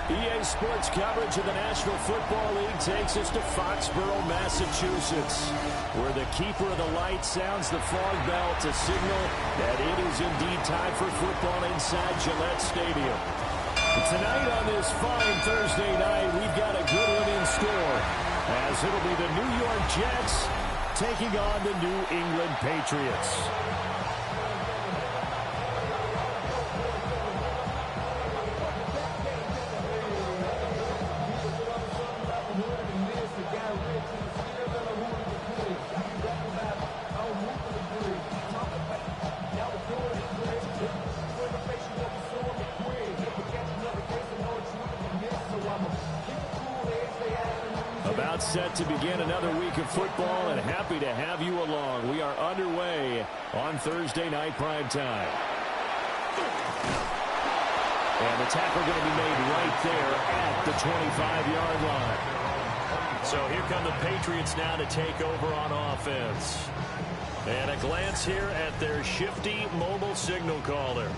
EA Sports coverage of the National Football League takes us to Foxborough, Massachusetts, where the keeper of the light sounds the fog bell to signal that it is indeed time for football inside Gillette Stadium. Tonight on this fine Thursday night, we've got a good one in store, as it'll be the New York Jets taking on the New England Patriots. About set to begin another week of football, and happy to have you along. We are underway on Thursday night prime time. And the tackle going to be made right there at the 25-yard line. So here come the Patriots now to take over on offense. And a glance here at their shifty mobile signal caller.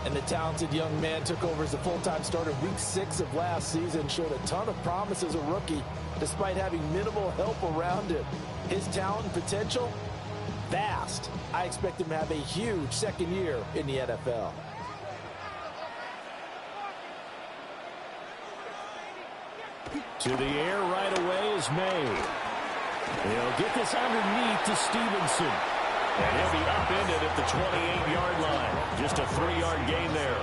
And the talented young man took over as a full-time starter week 6 of last season, showed a ton of promise as a rookie, despite having minimal help around him. His talent and potential, vast. I expect him to have a huge second year in the NFL. To the air right away is May. He'll get this underneath to Stevenson. And he'll be upended at the 28-yard line. Just a 3-yard gain there.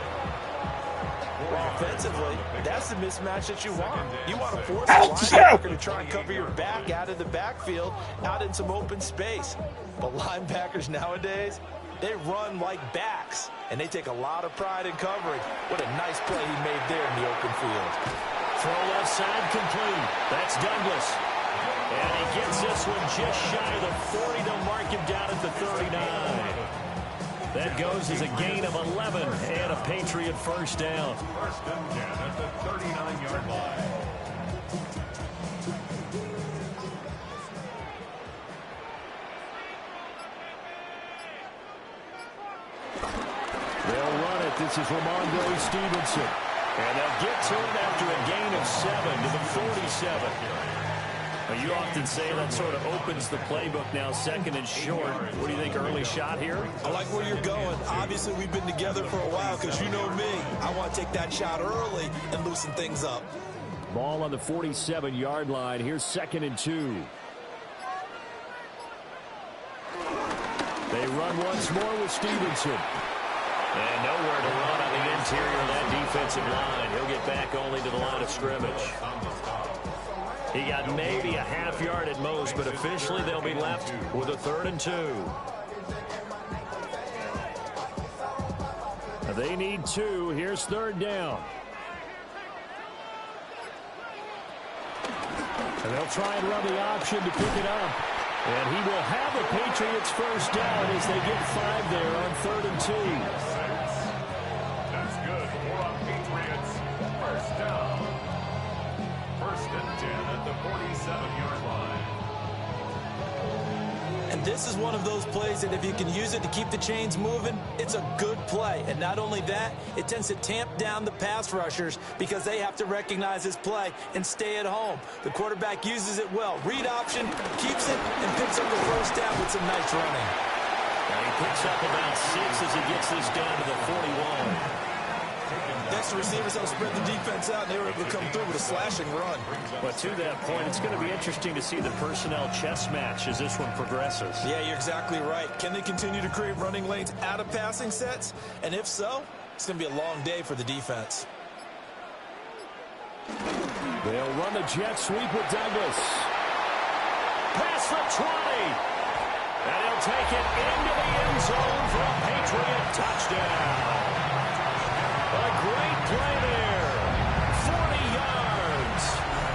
Well, offensively, that's the mismatch that you want. You want to force a linebacker to try and cover your back out of the backfield, out in some open space. But linebackers nowadays, they run like backs, and they take a lot of pride in covering. What a nice play he made there in the open field. Throw left side complete. That's Douglas. And he gets this one just shy of the 40 to mark him down at the 39. That goes as a gain of 11 and a Patriot first down. First and 10 at the 39-yard line. They'll run it. This is Ramondre Stevenson. And they'll get to him after a gain of 7 to the 47. Well, you often say that sort of opens the playbook now, second and short. What do you think, early shot here? I like where you're going. Obviously, we've been together for a while because you know me. I want to take that shot early and loosen things up. Ball on the 47-yard line. Here's second and 2. They run once more with Stevenson. And nowhere to run on the interior of that defensive line. He'll get back only to the line of scrimmage. He got maybe a half yard at most, but officially they'll be left with a 3rd and 2. They need 2. Here's 3rd down. And they'll try and run the option to pick it up. And he will have the Patriots first down as they get 5 there on 3rd and 2. That's good. 4 on Patriots. First down. First and 10 at the 47-yard line. And this is one of those plays that if you can use it to keep the chains moving, it's a good play. And not only that, it tends to tamp down the pass rushers because they have to recognize this play and stay at home. The quarterback uses it well. Read option, keeps it, and picks up the first down with some nice running. And he picks up about 6 as he gets this down to the 41. Next, the receivers help spread the defense out, and they were able to come through with a slashing run. But to that point, it's going to be interesting to see the personnel chess match as this one progresses. Yeah, you're exactly right. Can they continue to create running lanes out of passing sets? And if so, it's going to be a long day for the defense. They'll run the jet sweep with Douglas. Pass for 20. And he'll take it into the end zone for a Patriot touchdown. A great play there. 40 yards.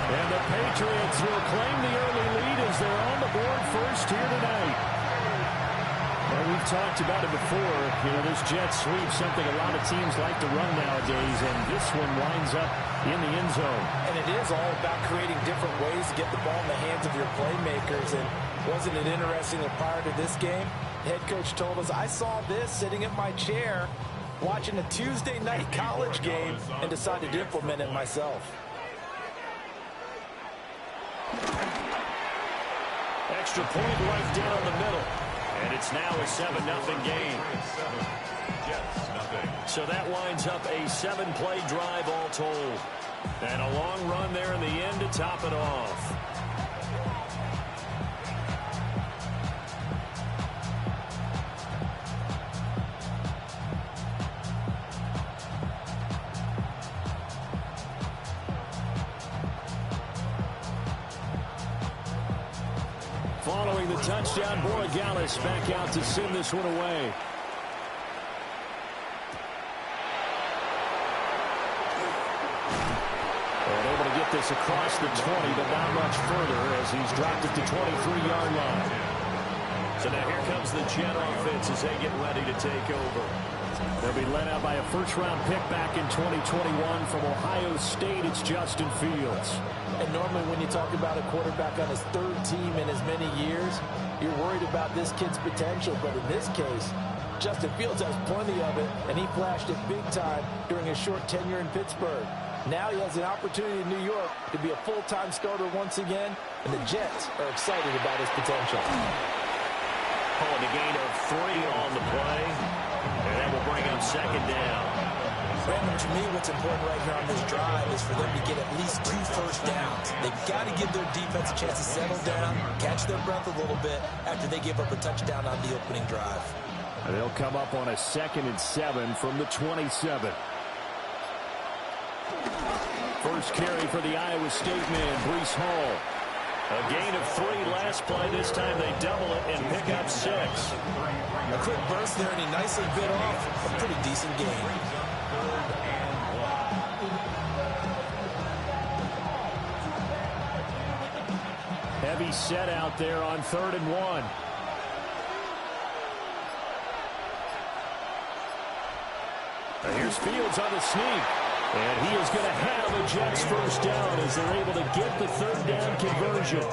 And the Patriots will claim the early lead as they're on the board first here tonight. Well, we've talked about it before. You know, this jet sweep, something a lot of teams like to run nowadays, and this one winds up in the end zone. And it is all about creating different ways to get the ball in the hands of your playmakers. And wasn't it interesting that prior to this game, the head coach told us, I saw this sitting in my chair watching a Tuesday night college game and decided to implement it myself. Extra point right down the middle. And it's now a 7-0 game. So that winds up a 7-play drive all told. And a long run there in the end to top it off. Following the touchdown, Borregales back out to send this one away. And able to get this across the 20, but not much further as he's dropped it to 23-yard line. So now here comes the Jet offense as they get ready to take over. They'll be led out by a first-round pick back in 2021 from Ohio State. It's Justin Fields. And normally when you talk about a quarterback on his third team in as many years, you're worried about this kid's potential. But in this case, Justin Fields has plenty of it, and he flashed it big time during his short tenure in Pittsburgh. Now he has an opportunity in New York to be a full-time starter once again, and the Jets are excited about his potential. Pulling a gain of 3 on the play, and that will bring up second down. Brandon, to me, what's important right here on this drive is for them to get at least 2 first downs. They've got to give their defense a chance to settle down, catch their breath a little bit after they give up a touchdown on the opening drive. And they'll come up on a 2nd and 7 from the 27. First carry for the Iowa State man, Breece Hall. A gain of 3 last play. This time they double it and pick up 6. A quick burst there, and he nicely bit off a pretty decent gain. Heavy set out there on 3rd and 1. And here's Fields on the sneak. And he is going to have a Jets first down as they're able to get the 3rd down conversion.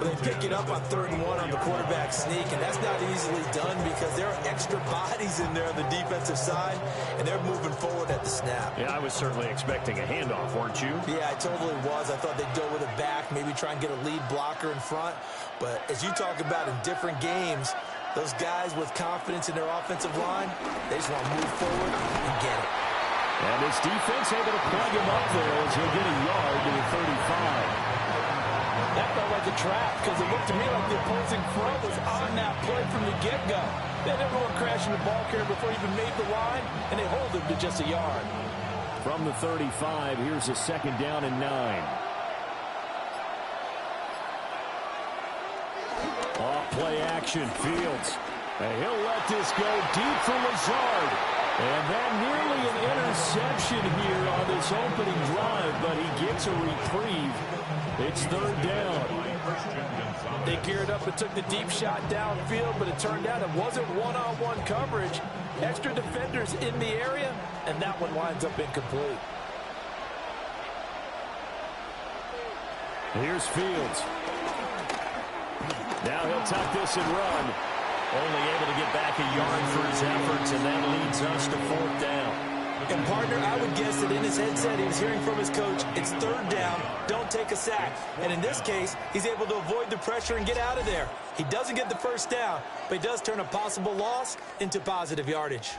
They pick it up on 3rd and 1 on the quarterback sneak, and that's not easily done because there are extra bodies in there on the defensive side, and they're moving forward at the snap. Yeah, I was certainly expecting a handoff, weren't you? Yeah, I totally was. I thought they'd go with it back, maybe try and get a lead blocker in front. But as you talk about in different games, those guys with confidence in their offensive line, they just want to move forward and get it. And his defense able to plug him up there as he'll get a yard to the 35. That felt like a trap because it looked to me like the opposing front was on that play from the get-go. They had everyone crashing the ball carrier before he even made the line, and they hold him to just a yard. From the 35, here's a 2nd down and 9. Off play action, Fields. And he'll let this go deep for Lazard. And that nearly an interception here on this opening drive, but he gets a reprieve. It's 3rd down. They geared up and took the deep shot downfield, but it turned out it wasn't one-on-one coverage. Extra defenders in the area, and that one winds up incomplete. Here's Fields. Now he'll tuck this and run. Only able to get back a yard for his efforts, and that leads us to 4th down. And, partner, I would guess that in his headset he was hearing from his coach, it's 3rd down, don't take a sack. And in this case, he's able to avoid the pressure and get out of there. He doesn't get the first down, but he does turn a possible loss into positive yardage.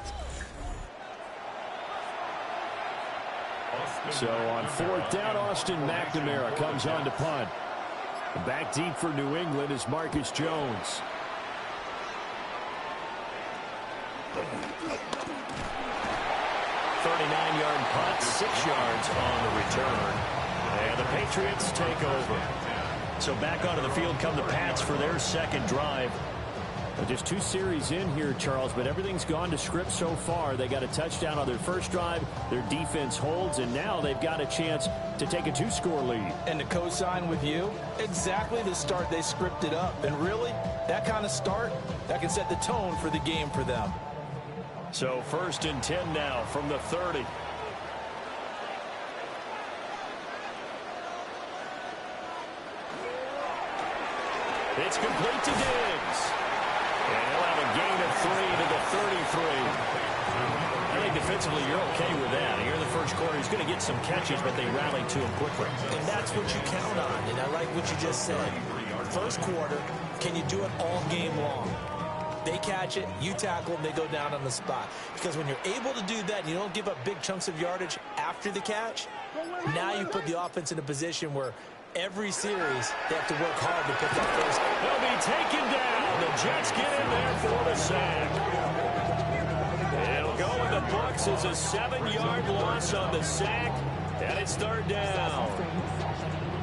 So on 4th down, Austin McNamara comes on to punt. Back deep for New England is Marcus Jones. .39-yard punt, 6 yards on the return. And the Patriots take over. So back onto the field come the Pats for their 2nd drive. Just 2 series in here, Charles, but everything's gone to script so far. They got a touchdown on their first drive. Their defense holds, and now they've got a chance to take a 2-score lead. And to co-sign with you, exactly the start they scripted up. And really, that kind of start, that can set the tone for the game for them. So 1st and 10 now from the 30. It's complete to Diggs. to the 33. I think defensively you're okay with that. Here in the first quarter, he's going to get some catches, but they rally to him quickly. And that's what you count on, and I like what you just said. First quarter, can you do it all game long? They catch it, you tackle them, they go down on the spot. Because when you're able to do that and you don't give up big chunks of yardage after the catch, now you put the offense in a position where every series they have to work hard to pick up first. They'll be taken down. The Jets get in there for the sack. It'll go in the books as a 7-yard loss on the sack, and it's third down.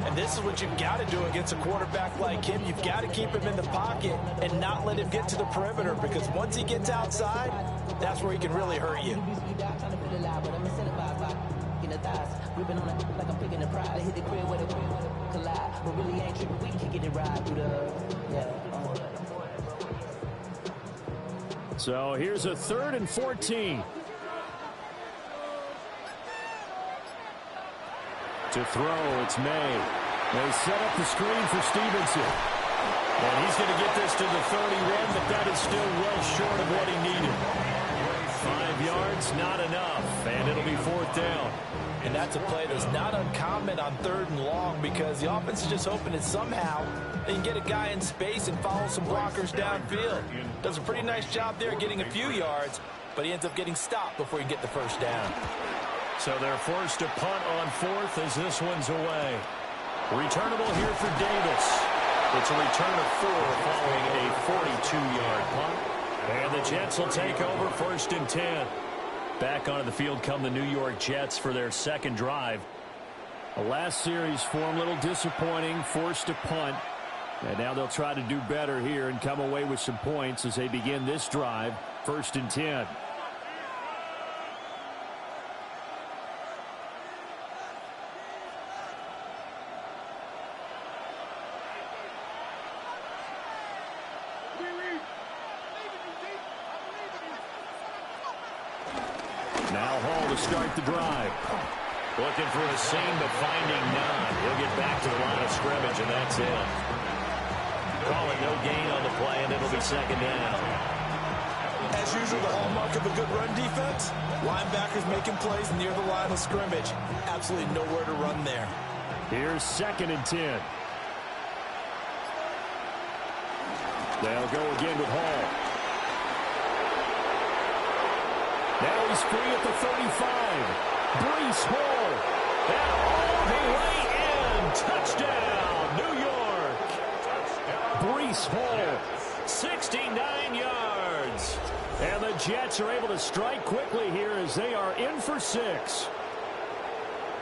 And this is what you've got to do against a quarterback like him. You've got to keep him in the pocket and not let him get to the perimeter, because once he gets outside, that's where he can really hurt you. So here's a 3rd and 14. To throw, it's May. They set up the screen for Stevenson. And he's going to get this to the 31, but that is still well short of what he needed. 5 yards, not enough, and it'll be 4th down. And that's a play that's not uncommon on 3rd and long, because the offense is just hoping that somehow they can get a guy in space and follow some blockers downfield. Does a pretty nice job there getting a few yards, but he ends up getting stopped before he can get the first down. So they're forced to punt on 4th as this one's away. Returnable here for Davis. It's a return of 4 following a 42-yard punt. And the Jets will take over 1st and 10. Back onto the field come the New York Jets for their second drive. The last series for them, a little disappointing, forced to punt. And now they'll try to do better here and come away with some points as they begin this drive, 1st and 10. Now Hall to start the drive. Looking for a seam, but finding none. He'll get back to the line of scrimmage, and that's it. Call it no gain on the play, and it'll be 2nd down. As usual, the hallmark of a good run defense, linebackers making plays near the line of scrimmage. Absolutely nowhere to run there. Here's 2nd and 10. They'll go again with Hall. Now he's free at the 35. Breece Hall. And all the way in. Touchdown, New York. Breece Hall, 69 yards. And the Jets are able to strike quickly here as they are in for 6.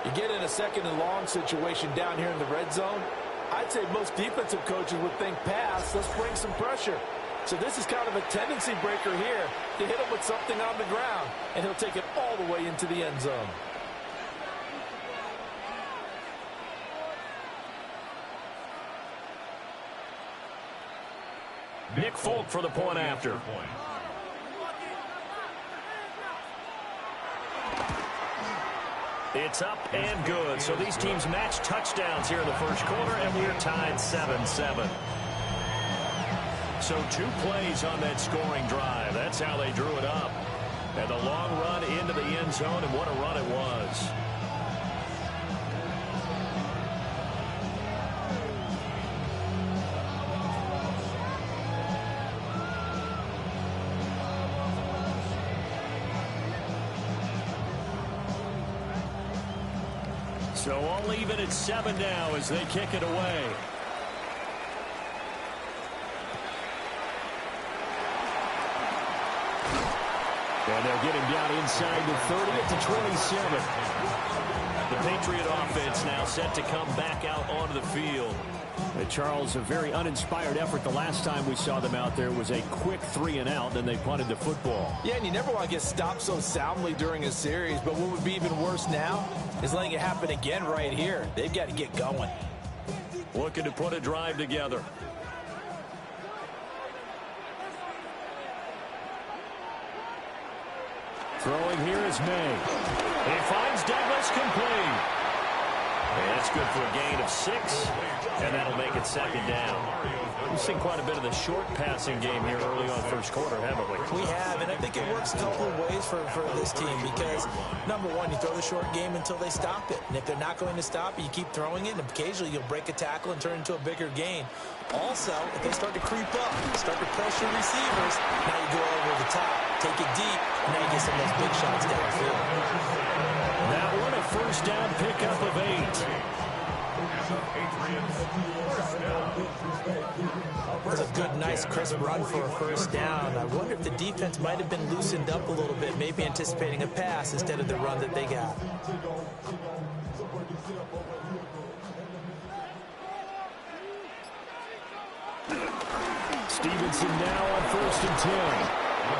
You get in a 2nd and long situation down here in the red zone, I'd say most defensive coaches would think pass. Let's bring some pressure. So this is kind of a tendency breaker here to hit him with something on the ground, and he'll take it all the way into the end zone. Nick Folk for the point after. It's up and good. So these teams match touchdowns here in the first quarter, and we're tied 7-7. So 2 plays on that scoring drive. That's how they drew it up. And the long run into the end zone, and what a run it was. So all even at 7 now as they kick it away. And they'll get him down inside the 30 at the 27. The Patriot offense now set to come back out onto the field. Charles, a very uninspired effort the last time we saw them out there was a quick 3 and out, then they punted the football. Yeah, and you never want to get stopped so soundly during a series, but what would be even worse now is letting it happen again right here. They've got to get going. Looking to put a drive together. Throwing here is May. He finds Douglas complete. And that's good for a gain of 6, and that'll make it second down. We've seen quite a bit of the short passing game here early on first quarter, haven't we? We have, and I think it works a couple of ways for this team because, number one, you throw the short game until they stop it. And if they're not going to stop it, you keep throwing it, and occasionally you'll break a tackle and turn it into a bigger gain. Also, if they start to creep up, start to pressure receivers, now you go over the top, take it deep, and now you get some of those big shots downfield. That one a first down pickup of 8. It's a good, nice, crisp run for a first down. I wonder if the defense might have been loosened up a little bit, maybe anticipating a pass instead of the run that they got. Stevenson now on 1st and 10.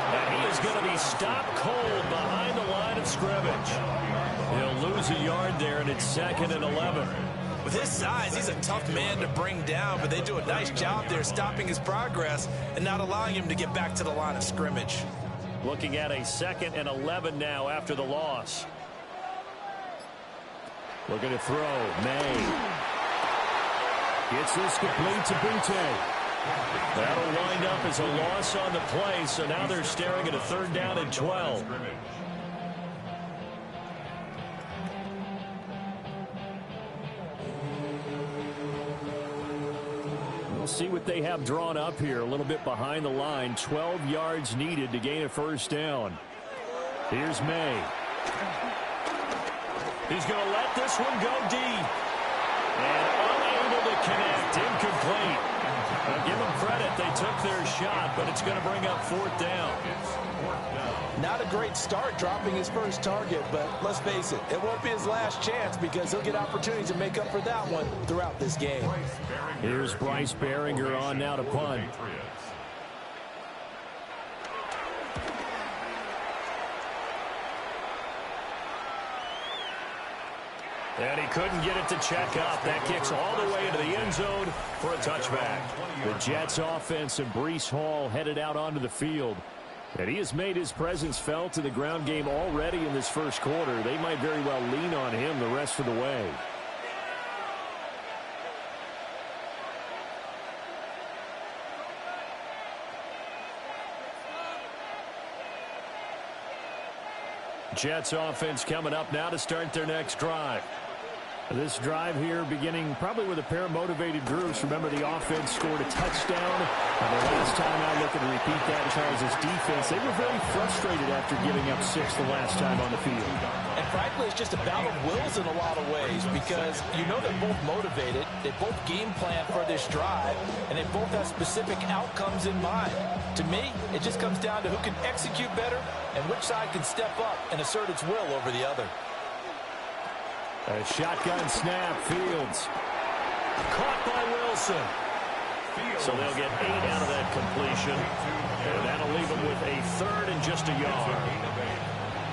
And he is going to be stopped cold behind the line of scrimmage. He'll lose a yard there, and it's 2nd and 11. With his size, he's a tough man to bring down, but they do a nice job there stopping his progress and not allowing him to get back to the line of scrimmage. Looking at a 2nd and 11 now after the loss. Looking to throw. May. Gets this complete to Butte. That'll wind up as a loss on the play, so now they're staring at a 3rd down and 12. We'll see what they have drawn up here. A little bit behind the line. 12 yards needed to gain a 1st down. Here's May. He's going to let this one go deep. And unable to connect. Incomplete. I'll give them credit. They took their shot, but it's going to bring up 4th down. Not a great start dropping his first target, but let's face it, it won't be his last chance because he'll get opportunities to make up for that one throughout this game. Here's Bryce Behringer on now to punt. And he couldn't get it to check up. That kicks all the way into the end zone for a touchback. The Jets offense and Breece Hall headed out onto the field. And he has made his presence felt in the ground game already in this first quarter. They might very well lean on him the rest of the way. Jets offense coming up now to start their next drive. This drive here beginning probably with a pair of motivated groups. Remember, the offense scored a touchdown. And the last time out, looking to repeat that, Charles' defense, they were very frustrated after giving up 6 the last time on the field. And frankly, it's just a battle of wills in a lot of ways because you know they're both motivated, they both game plan for this drive, and they both have specific outcomes in mind. To me, it just comes down to who can execute better and which side can step up and assert its will over the other. A shotgun snap, Fields. Caught by Wilson. So they'll get 8 out of that completion. And that'll leave them with a 3rd and just a yard.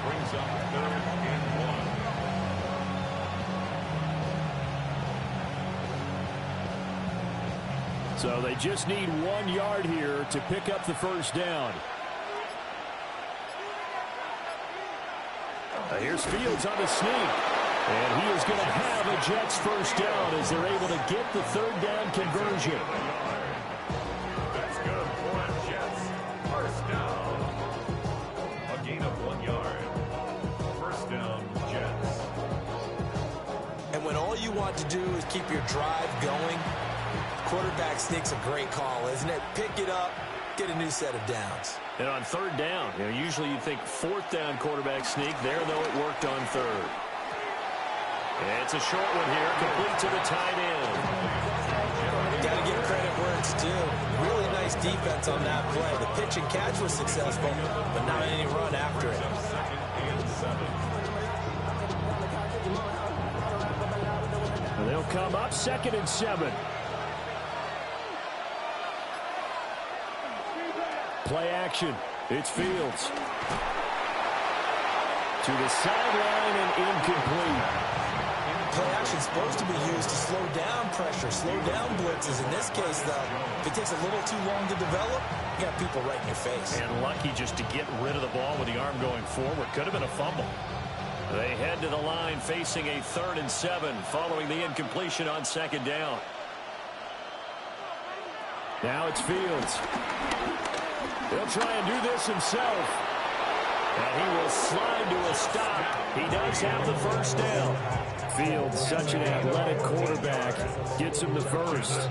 Brings up 3rd and 1. So they just need 1 yard here to pick up the 1st down. Here's Fields on the sneak. And he is going to have a Jets 1st down as they're able to get the 3rd down conversion. That's good for Jets. 1st down. A gain of 1 yard. 1st down, Jets. And when all you want to do is keep your drive going, quarterback sneak's a great call, isn't it? Pick it up, get a new set of downs. And on 3rd down, usually you'd think 4th down quarterback sneak. There, though, it worked on 3rd. And it's a short one here, complete to the tight end. Got to give credit where it's due. Really nice defense on that play. The pitch and catch was successful, but not any run after it. 2nd and 7. And they'll come up 2nd and 7. Play action. It's Fields. To the sideline and incomplete. Play action supposed to be used to slow down pressure, slow down blitzes. In this case, though, if it takes a little too long to develop, you got people right in your face. And lucky just to get rid of the ball with the arm going forward. Could have been a fumble. They head to the line facing a 3rd and 7 following the incompletion on 2nd down. Now it's Fields. He'll try and do this himself. And he will slide to a stop. He does have the 1st down. Fields, such an athletic quarterback, gets him the 1st.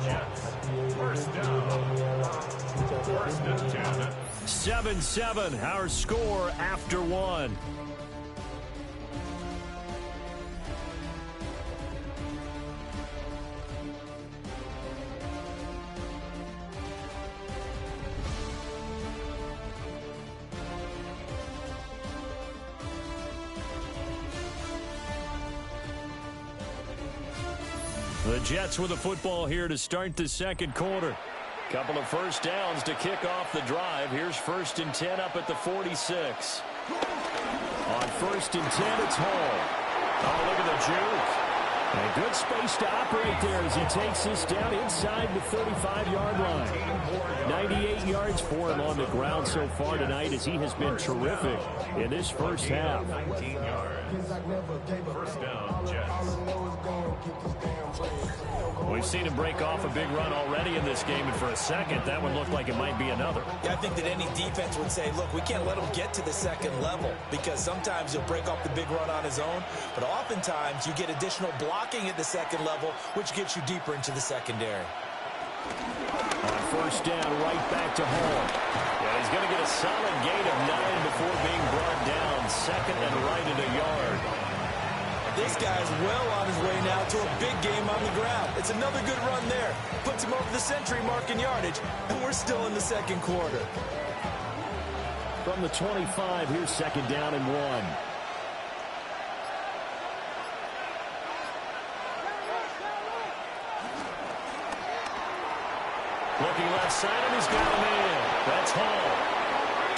7-7, our score after 1. The Jets with the football here to start the 2nd quarter. Couple of 1st downs to kick off the drive. Here's 1st and 10 up at the 46. On 1st and 10, it's Hall. Oh, look at the juke. And a good space to operate there as he takes this down inside the 35-yard line. 98 yards for him on the ground so far tonight as he has been terrific in this first half. 19 yards. 1st down, Jets. We've seen him break off a big run already in this game, and for a second, that would look like it might be another. Yeah, I think that any defense would say, look, we can't let him get to the 2nd level because sometimes he'll break off the big run on his own, but oftentimes you get additional blocking at the 2nd level, which gets you deeper into the secondary. On 1st down, right back to Hall. Yeah, he's going to get a solid gain of 9 before being brought down. 2nd and right at a yard. This guy's well on his way now to a big game on the ground. It's another good run there. Puts him over the century mark in yardage, and we're still in the 2nd quarter. From the 25, here's 2nd down and 1. Looking left side, and he's got a man. That's Hall.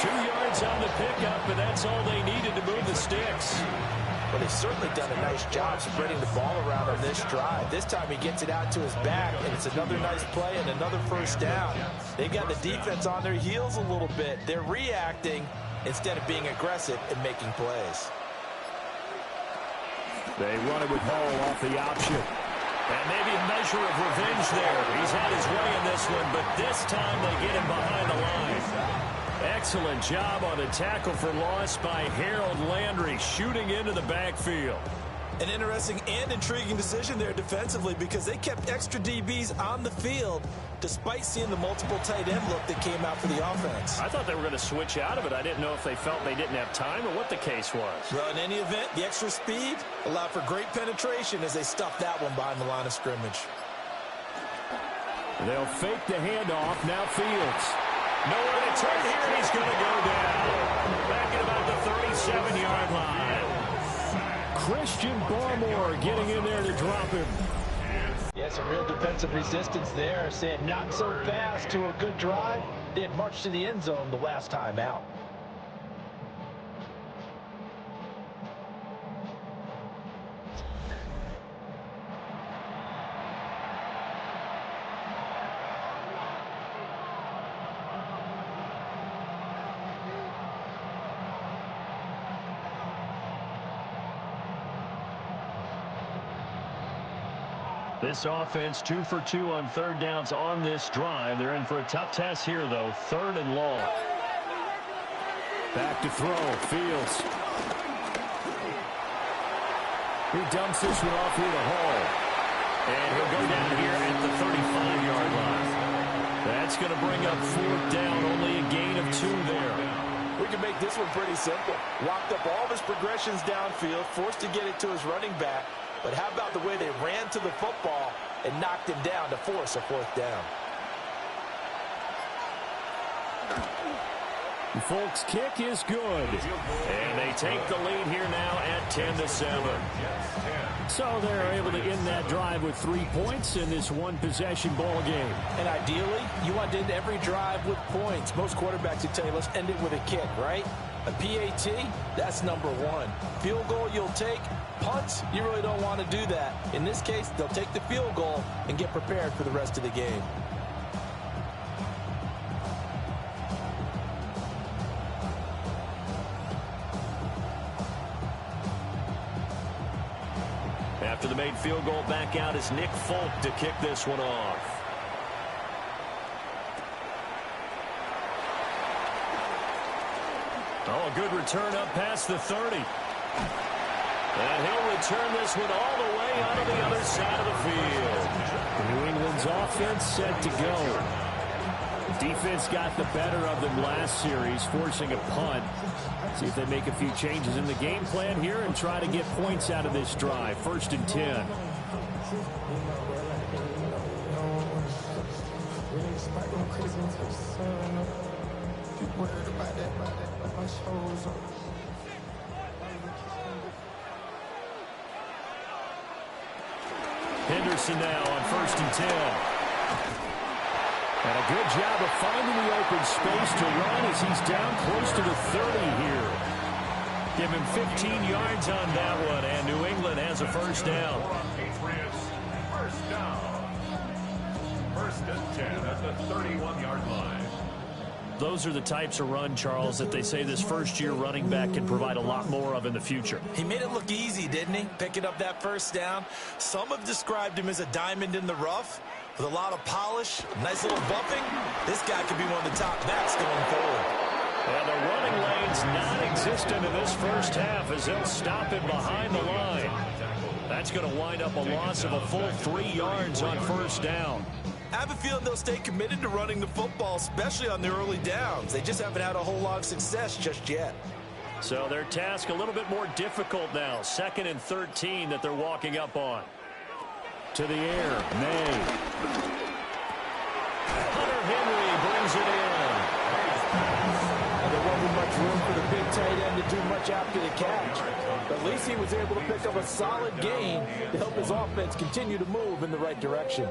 2 yards on the pickup, but that's all they needed to move the sticks. But he's certainly done a nice job spreading the ball around on this drive. This time he gets it out to his back, and it's another nice play and another 1st down. They've got the defense on their heels a little bit. They're reacting instead of being aggressive and making plays. They run it with Hall off the option. And maybe a measure of revenge there. He's had his way in this one, but this time they get him behind the line. Excellent job on the tackle for loss by Harold Landry, shooting into the backfield. An interesting and intriguing decision there defensively because they kept extra DBs on the field despite seeing the multiple tight end look that came out for the offense. I thought they were going to switch out of it. I didn't know if they felt they didn't have time or what the case was. Well, in any event, the extra speed allowed for great penetration as they stuffed that one behind the line of scrimmage. They'll fake the handoff. Now Fields. Nowhere to turn here, and he's going to go down. Back at about the 37-yard line. Christian Barmore getting in there to drop him. Yeah, some real defensive resistance there. Saying not so fast to a good drive. They had marched to the end zone the last time out. This offense 2 for 2 on 3rd downs on this drive. They're in for a tough test here, though. 3rd and long. Back to throw. Fields. He dumps this one off here to Hall. And he'll go down here at the 35-yard line. That's going to bring up 4th down. Only a gain of 2 there. We can make this one pretty simple. Locked up all of his progressions downfield, forced to get it to his running back. But how about the way they ran to the football and knocked him down to force a 4th down? Folks' kick is good. And they take the lead here now at 10-7. So they're able to end that drive with 3 points in this one-possession ball game. And ideally, you want to end every drive with points. Most quarterbacks would tell you, let's end it with a kick, right? A PAT, that's number 1. Field goal you'll take. Punts, you really don't want to do that. In this case, they'll take the field goal and get prepared for the rest of the game. After the made field goal, back out is Nick Folk to kick this one off. Oh, a good return up past the 30. And he'll return this one all the way out of the other side of the field. New England's offense set to go. Defense got the better of them last series, forcing a punt. See if they make a few changes in the game plan here and try to get points out of this drive. 1st and 10. Henderson now on 1st and 10. And a good job of finding the open space to run as he's down close to the 30 here. Give him 15 yards on that one, and New England has a first down. Patriots, first down. 1st and 10 at the 31-yard line. Those are the types of run, Charles, that they say this first-year running back can provide a lot more of in the future. He made it look easy, didn't he? Picking up that first down. Some have described him as a diamond in the rough with a lot of polish, nice little bumping. This guy could be one of the top backs going forward. And the running lane's non-existent in this first half as they'll stop him behind the line. That's going to wind up a loss of a full 3 yards on first down. I have a feeling they'll stay committed to running the football, especially on the early downs. They just haven't had a whole lot of success just yet. So their task a little bit more difficult now. 2nd and 13 that they're walking up on. To the air, May. Hunter Henry brings it in. There wasn't much room for the big tight end to do much after the catch. But at least he was able to pick up a solid gain to help his offense continue to move in the right direction.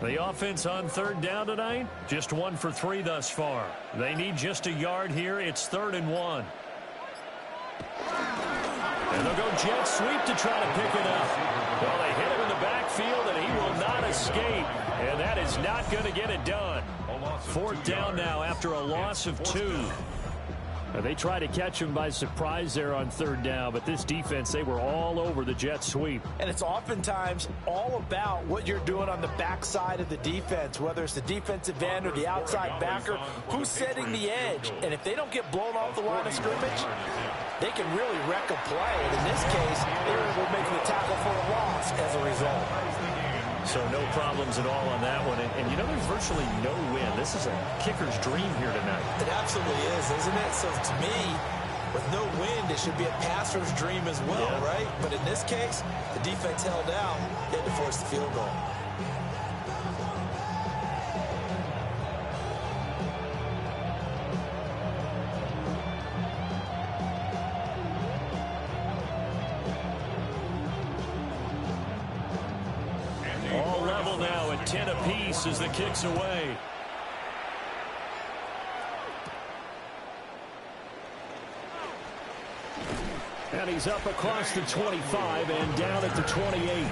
The offense on 3rd down tonight, just 1 for 3 thus far. They need just a yard here. It's 3rd and 1. And they'll go jet sweep to try to pick it up. Well, they hit him in the backfield, and he will not escape. And that is not going to get it done. 4th down now after a loss of 2. They tried to catch him by surprise there on 3rd down, but this defense, they were all over the jet sweep. And it's oftentimes all about what you're doing on the backside of the defense, whether it's the defensive end or the outside backer, who's setting the edge. And if they don't get blown off the line of scrimmage, they can really wreck a play. And in this case, they were able to make the tackle for a loss as a result. So no problems at all on that one. And you know, there's virtually no win. This is a kicker's dream here tonight. It absolutely is, isn't it? So to me, with no wind, it should be a passer's dream as well, right? But in this case, the defense held out. They had to force the field goal. All level now at 10 apiece as the kick's away. And he's up across the 25 and down at the 28.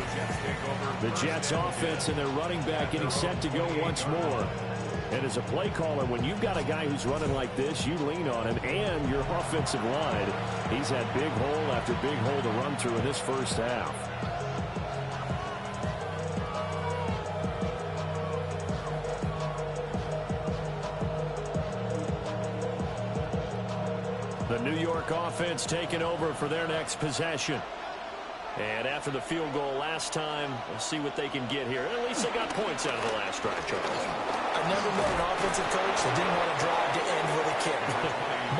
The Jets offense and their running back getting set to go once more. And as a play caller, when you've got a guy who's running like this, you lean on him and your offensive line. He's had big hole after big hole to run through in this first half. The New York offense taking over for their next possession. And after the field goal last time, we'll see what they can get here. At least they got points out of the last drive, Charles. I never met an offensive coach that didn't want to drive to end with a kick.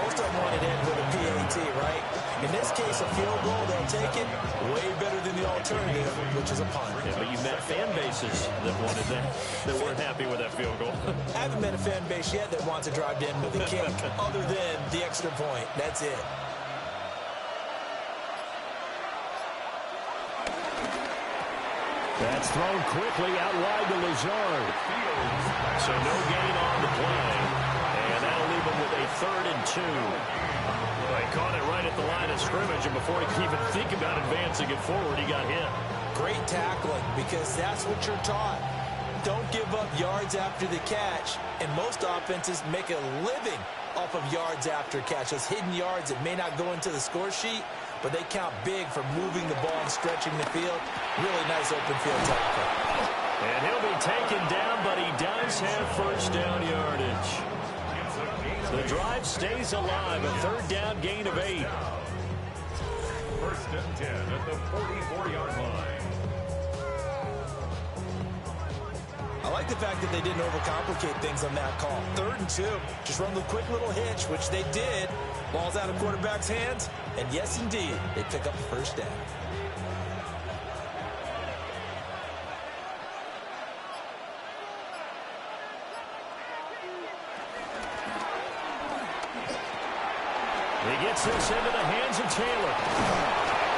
Most of them wanted to end with a PAT, right? In this case, a field goal, they'll take it. Way better than the alternative, which is a punt. Yeah, but you met fan bases that wanted that, that weren't happy with that field goal. I haven't met a fan base yet that wants to drive to end with a kick other than the extra point. That's it. That's thrown quickly out wide to Lazard. So no gain on the play. And that'll leave him with a 3rd and 2. Well, he caught it right at the line of scrimmage, and before he could even think about advancing it forward, he got hit. Great tackling, because that's what you're taught. Don't give up yards after the catch, and most offenses make a living off of yards after catch. Those hidden yards that may not go into the score sheet, but they count big for moving the ball and stretching the field. Really nice open field tackle. And he'll be taken down, but he does have first down yardage. The drive stays alive, a third down gain of 8. First and 10 at the 44-yard line. I like the fact that they didn't overcomplicate things on that call. 3rd and 2. Just run the quick little hitch, which they did. Ball's out of quarterback's hands. And yes, indeed, they pick up the first down. He gets this into the hands of Taylor.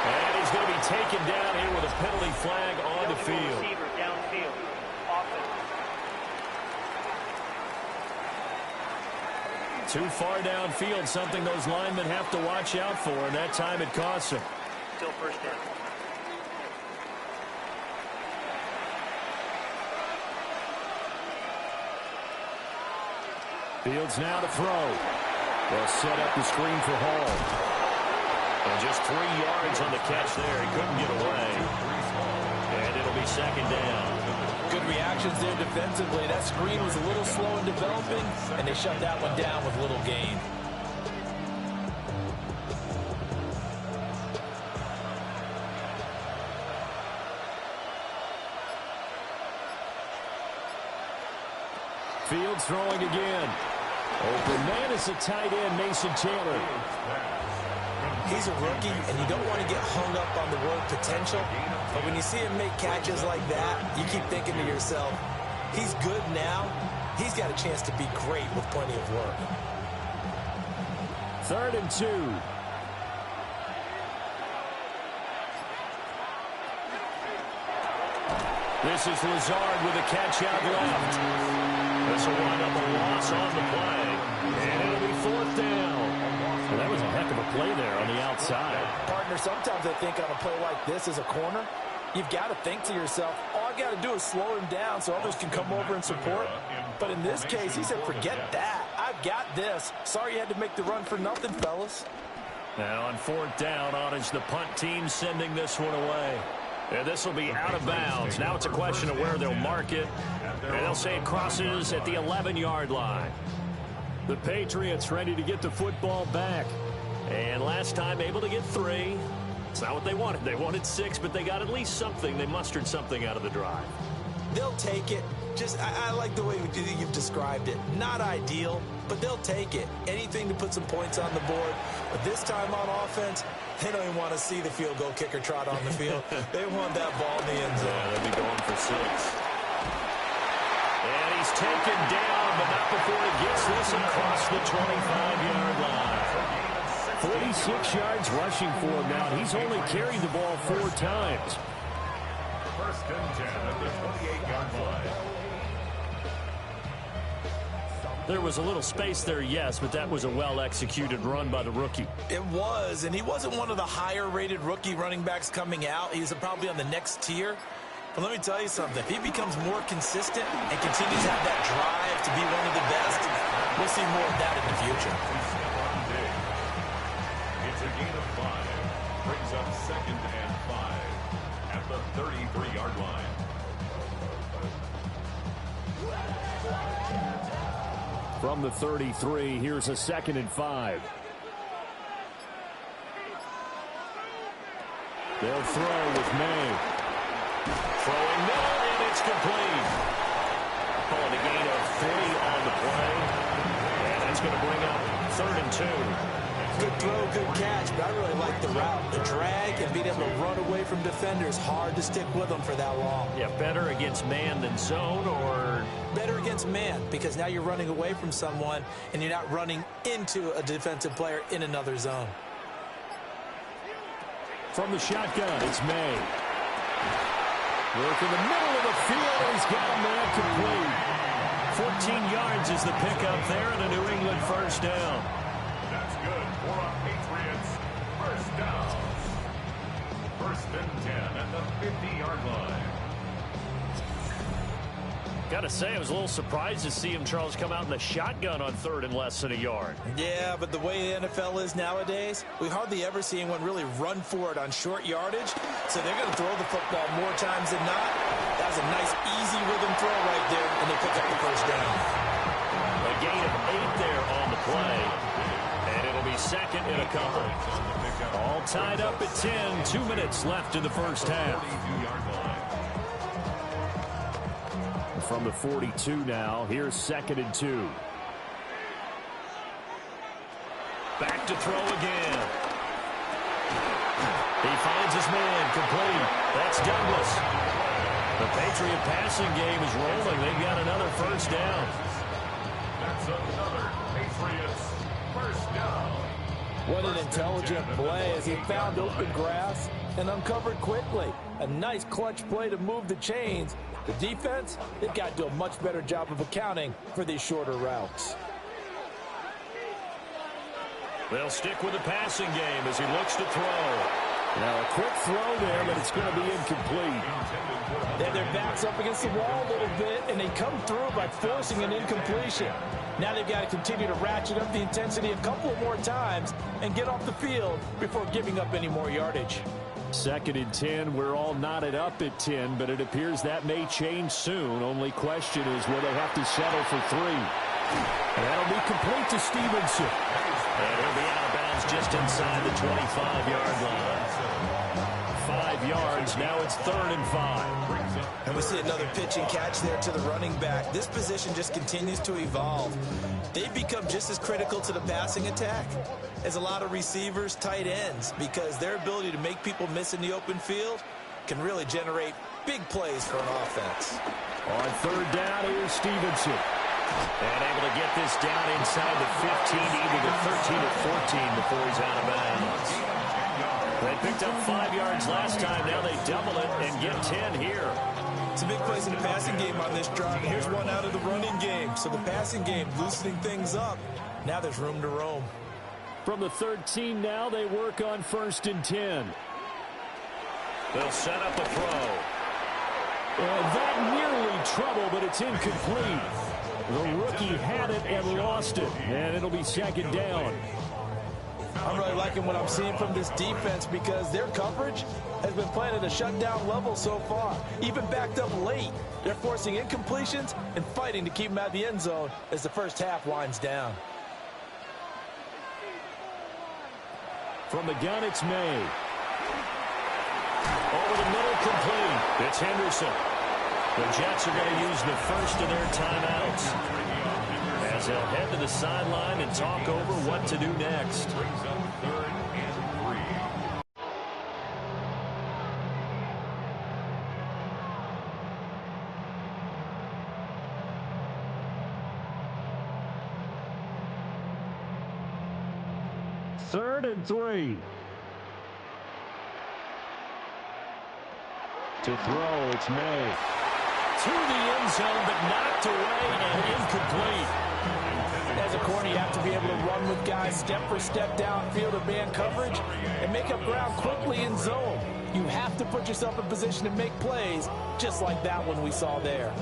And he's going to be taken down here with a penalty flag on the field. Too far downfield, something those linemen have to watch out for, and that time it costs him. Still first down. Fields now to throw. They'll set up the screen for Hall. And just 3 yards on the catch there. He couldn't get away. And it'll be second down. Good reactions there defensively. That screen was a little slow in developing, and they shut that one down with little gain. Fields throwing again. Open man is the tight end, Mason Taylor. He's a rookie, and you don't want to get hung up on the word potential. But when you see him make catches like that, you keep thinking to yourself, he's good now. He's got a chance to be great with plenty of work. 3rd and 2. This is Lazard with a catch out left. This will wind up a loss on the play. And it'll be 4th down. Well, that was a heck of a play there on the outside. Partner, sometimes I think on a play like this as a corner, you've got to think to yourself, all I got to do is slow him down so others can come over and support. But in this case, he said, forget that. I've got this. Sorry you had to make the run for nothing, fellas. Now on 4th down, on is the punt team sending this one away. And this will be out of bounds. Now it's a question of where they'll mark it. And they'll say it crosses at the 11-yard line. The Patriots ready to get the football back. And last time able to get 3. It's not what they wanted. They wanted 6, but they got at least something. They mustered something out of the drive. They'll take it. I like the way you've described it. Not ideal, but they'll take it. Anything to put some points on the board. But this time on offense, they don't even want to see the field goal kicker trot on the field. They want that ball in the end zone. Yeah, they'll be going for 6. And he's taken down, but not before he gets this across the 25-yard line. 46 yards rushing for him now. He's only carried the ball 4 times. First and 10 at the 28-yard line. There was a little space there, yes, but that was a well-executed run by the rookie. It was, and he wasn't one of the higher-rated rookie running backs coming out. He's probably on the next tier. But let me tell you something. If he becomes more consistent and continues to have that drive to be one of the best, we'll see more of that in the future. It's a gain of 5. Brings up 2nd and 5 at the 33-yard line. From the 33, here's a 2nd and 5. They'll throw with May. Throwing middle, and it's complete. Calling a gain of 3 on the play. And that's going to bring up 3rd and 2. Good throw, good catch, but I really like the route. The drag and being able to run away from defenders, hard to stick with them for that long. Yeah, better against man than zone, or? Better against man, because now you're running away from someone and you're not running into a defensive player in another zone. From the shotgun, it's May. Work in the middle of the field, and he's got a man complete. 14 yards is the pickup there, and a New England first down. That's good for a Patriots first down. First and 10 at the 50-yard line. Got to say, I was a little surprised to see him, Charles, come out in the shotgun on third and less than a yard. Yeah, but the way the NFL is nowadays, we hardly ever see anyone really run for it on short yardage. So they're going to throw the football more times than not. That was a nice, easy rhythm throw right there, and they pick up the first down. A gain of 8 there on the play. And it'll be second and a couple. All tied up at 10. 2 minutes left in the first half. From the 42 now, here's 2nd and 2. Back to throw again. He finds his man, complete. That's Douglas. The Patriot passing game is rolling. They've got another first down. That's another Patriots first down. What an intelligent play as he found open grass and uncovered quickly. A nice clutch play to move the chains. The defense, they've got to do a much better job of accounting for these shorter routes. They'll stick with the passing game as he looks to throw. Now a quick throw there, but it's going to be incomplete. They have their backs up against the wall a little bit, and they come through by forcing an incompletion. Now they've got to continue to ratchet up the intensity a couple more times and get off the field before giving up any more yardage. 2nd and 10. We're all knotted up at 10, but it appears that may change soon. Only question is, will they have to settle for 3? And that'll be complete to Stevenson. And he'll be out of bounds just inside the 25-yard line. 5 yards. Now it's 3rd and 5. And we see another pitch and catch there to the running back. This position just continues to evolve. They've become just as critical to the passing attack as a lot of receivers, tight ends, because their ability to make people miss in the open field can really generate big plays for an offense. On 3rd down, here's Stevenson. And able to get this down inside the 15, either the 13 or 14 before he's out of bounds. They picked up 5 yards last time. Now they double it and get 10 here. Some big plays in the passing game on this drive. Here's one out of the running game. So the passing game loosening things up. Now there's room to roam. From the 13 now, they work on 1st and 10. They'll set up a throw. And that nearly trouble, but it's incomplete. The rookie had it and lost it. And it'll be 2nd down. I'm really liking what I'm seeing from this defense because their coverage has been playing at a shutdown level so far. Even backed up late. They're forcing incompletions and fighting to keep them out of the end zone as the first half winds down. From the gun, it's May. Over the middle, complete. It's Henderson. The Jets are going to use the first of their timeouts as they'll head to the sideline and talk over what to do next. Brings up 3rd and 3. 3rd and 3. To throw, it's May. To the end zone, but knocked away and incomplete. As a corner, you have to be able to run with guys step for step downfield of man coverage and make up ground quickly in zone. You have to put yourself in position to make plays, just like that one we saw there.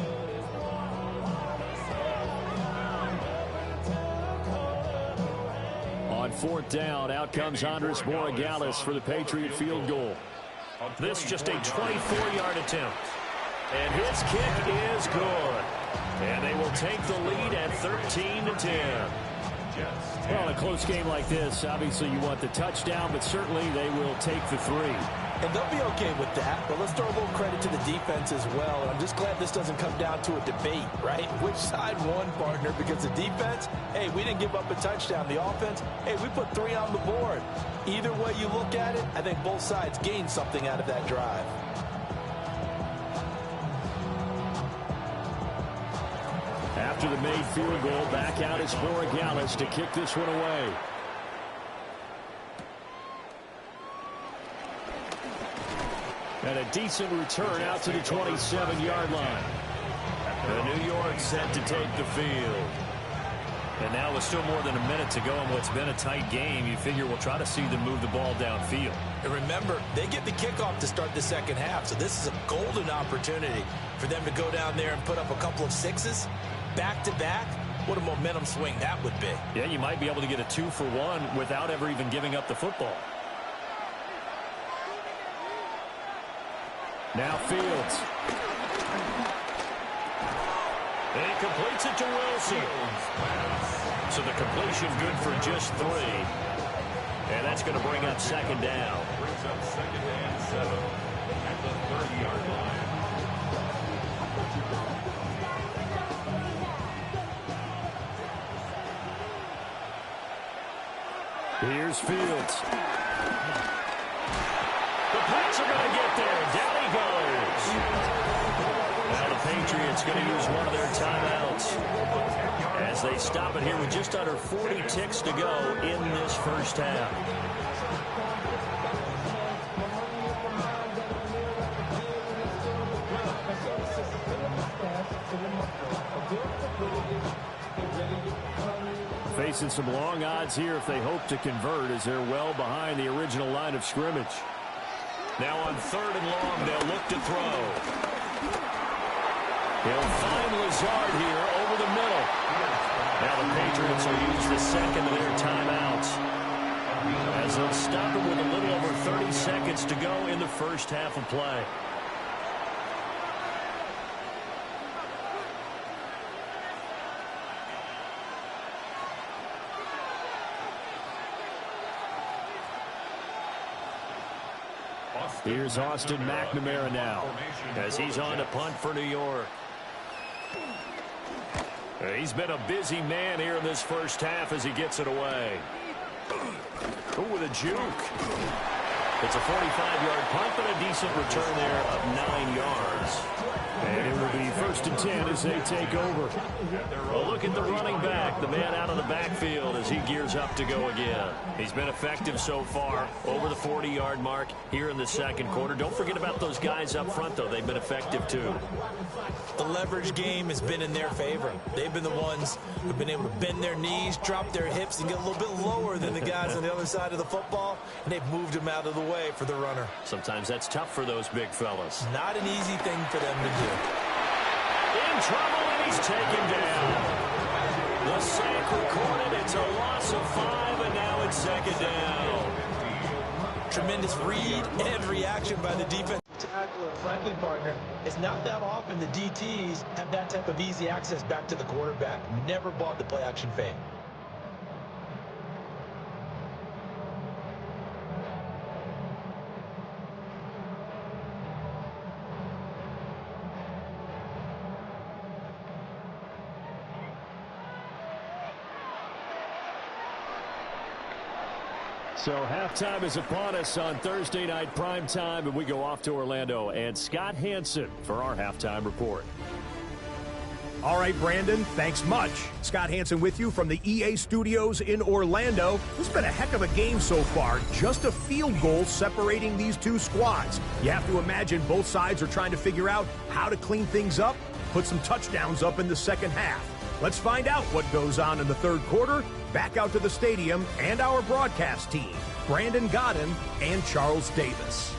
On 4th down, out comes Andres Borregales for the Patriot field goal. This just a 24-yard attempt. And his kick is good. And they will take the lead at 13-10. Well, in a close game like this, obviously you want the touchdown, but certainly they will take the 3. And they'll be okay with that, but let's throw a little credit to the defense as well. And I'm just glad this doesn't come down to a debate, right? Which side won, partner? Because the defense, hey, we didn't give up a touchdown. The offense, hey, we put 3 on the board. Either way you look at it, I think both sides gained something out of that drive. After the made field goal, back out is Borregales to kick this one away. And a decent return out to the 27-yard line. The New York set to take the field. And now with still more than a minute to go in what's been a tight game, you figure we'll try to see them move the ball downfield. And remember, they get the kickoff to start the second half, so this is a golden opportunity for them to go down there and put up a couple of sixes back-to-back. What a momentum swing that would be. Yeah, you might be able to get a 2-for-1 without ever even giving up the football. Now Fields. And he completes it to Wilson. So the completion good for just 3. And that's going to bring up second down. Brings up second and 7 at the 30-yard line. Here's Fields. The Pats are going to get there. Down he goes. Now the Patriots going to use one of their timeouts as they stop it here with just under 40 ticks to go in this first half. Facing some long odds here if they hope to convert, as they're well behind the original line of scrimmage. Now on 3rd and long, they'll look to throw. He'll find Lazard here over the middle. Now the Patriots will use the second of their timeouts, as they'll stop it with a little over 30 seconds to go in the first half of play. Here's Austin McNamara now, as he's on to punt for New York. He's been a busy man here in this first half as he gets it away. Oh, with a juke. It's a 45-yard punt, but a decent return there of 9 yards. And it will be 1st and 10 as they take over. Well, look at the running back, the man out of the backfield as he gears up to go again. He's been effective so far, over the 40-yard mark here in the second quarter. Don't forget about those guys up front, though. They've been effective, too. The leverage game has been in their favor. They've been the ones who've been able to bend their knees, drop their hips, and get a little bit lower than the guys on the other side of the football, and they've moved them out of the way for the runner. Sometimes that's tough for those big fellas. Not an easy thing for them to do. In trouble, and he's taken down. The sack recorded. It's a loss of 5, and now it's second down. Tremendous read and reaction by the defense. Tackler, friendly partner. It's not that often the DTs have that type of easy access back to the quarterback. Never bought the play action fake. So halftime is upon us on Thursday night prime time, and we go off to Orlando. And Scott Hansen for our halftime report. All right, Brandon, thanks much. Scott Hansen with you from the EA Studios in Orlando. It's been a heck of a game so far. Just a field goal separating these two squads. You have to imagine both sides are trying to figure out how to clean things up, put some touchdowns up in the second half. Let's find out what goes on in the third quarter. Back out to the stadium and our broadcast team, Brandon Godden and Charles Davis.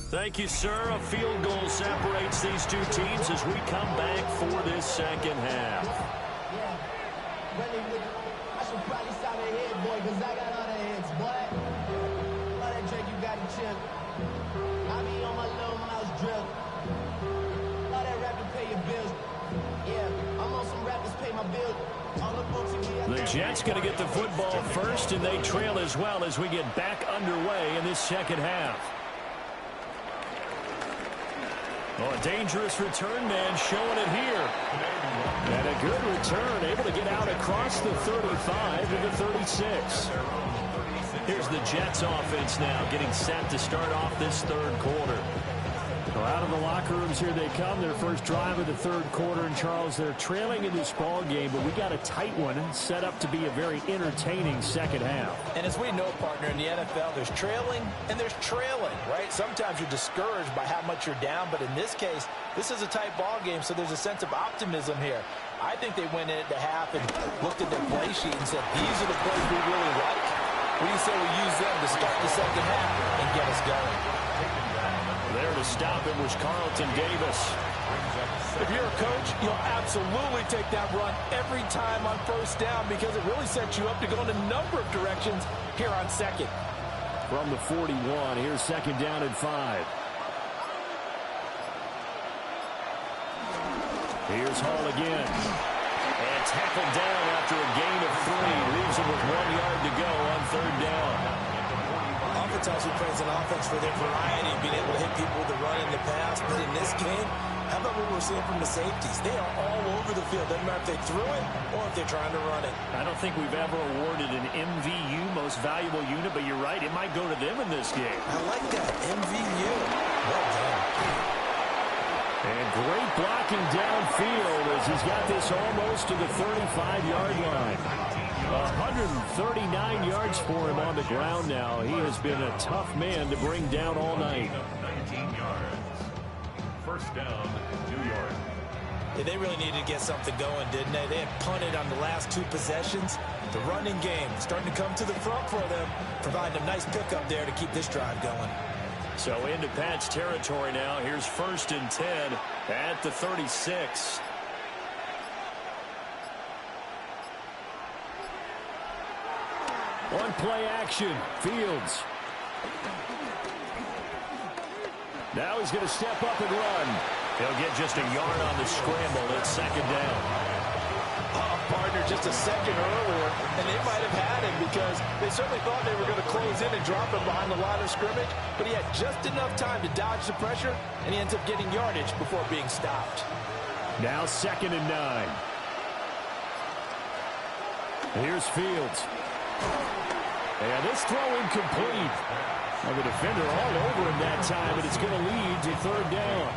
Thank you, sir. A field goal separates these two teams as we come back for this second half. I should probably stop at head, boy, because I got all the heads, boy. All that drink you got to chip. I be on my little mouse drip. All that rap to pay your bills. Yeah, I'm on some rappers pay my bills. All the books and The Jets going to get the football first, and they trail as well as we get back underway in this second half. Oh, a dangerous return man showing it here. And a good return, able to get out across the 35 to the 36. Here's the Jets offense now getting set to start off this third quarter. Well, out of the locker rooms here they come. Their first drive of the third quarter. And, Charles, they're trailing in this ball game, but we got a tight one set up to be a very entertaining second half. And as we know, partner, in the NFL, there's trailing and there's trailing, right? Sometimes you're discouraged by how much you're down, but in this case, this is a tight ball game, so there's a sense of optimism here. I think they went in at the half and looked at their play sheet and said, these are the plays we really like. What do you say we use them to start the second half and get us going? There to stop him was Carlton Davis. If you're a coach, you'll absolutely take that run every time on first down because it really sets you up to go in a number of directions here on second. From the 41, here's second down and 5. Here's Hall again. And tackled down after a gain of 3. Leaves him with 1 yard to go on third down. Offense also plays an offense for their variety, being able to hit people with the run and the pass. But in this game, how about what we're seeing from the safeties? They are all over the field. Doesn't matter if they threw it or if they're trying to run it. I don't think we've ever awarded an MVU, most valuable unit, but you're right, it might go to them in this game. I like that, MVU. Well done. And great blocking downfield as he's got this almost to the 35-yard line. 139 yards for him on the ground now. He has been a tough man to bring down all night. 19 yards. First down, New York. Yeah, they really needed to get something going, didn't they? They had punted on the last 2 possessions. The running game starting to come to the front for them, providing a nice pickup there to keep this drive going. So into Pat's territory now. Here's first and 10 at the 36. One play action. Fields. Now he's going to step up and run. He'll get just a yard on the scramble. It's second down. Partner just a second earlier, and they might have had him because they certainly thought they were going to close in and drop him behind the line of scrimmage, but he had just enough time to dodge the pressure, and he ends up getting yardage before being stopped. Now second and 9. Here's Fields. And this throw incomplete. Well, the defender all over him that time, but it's going to lead to third down.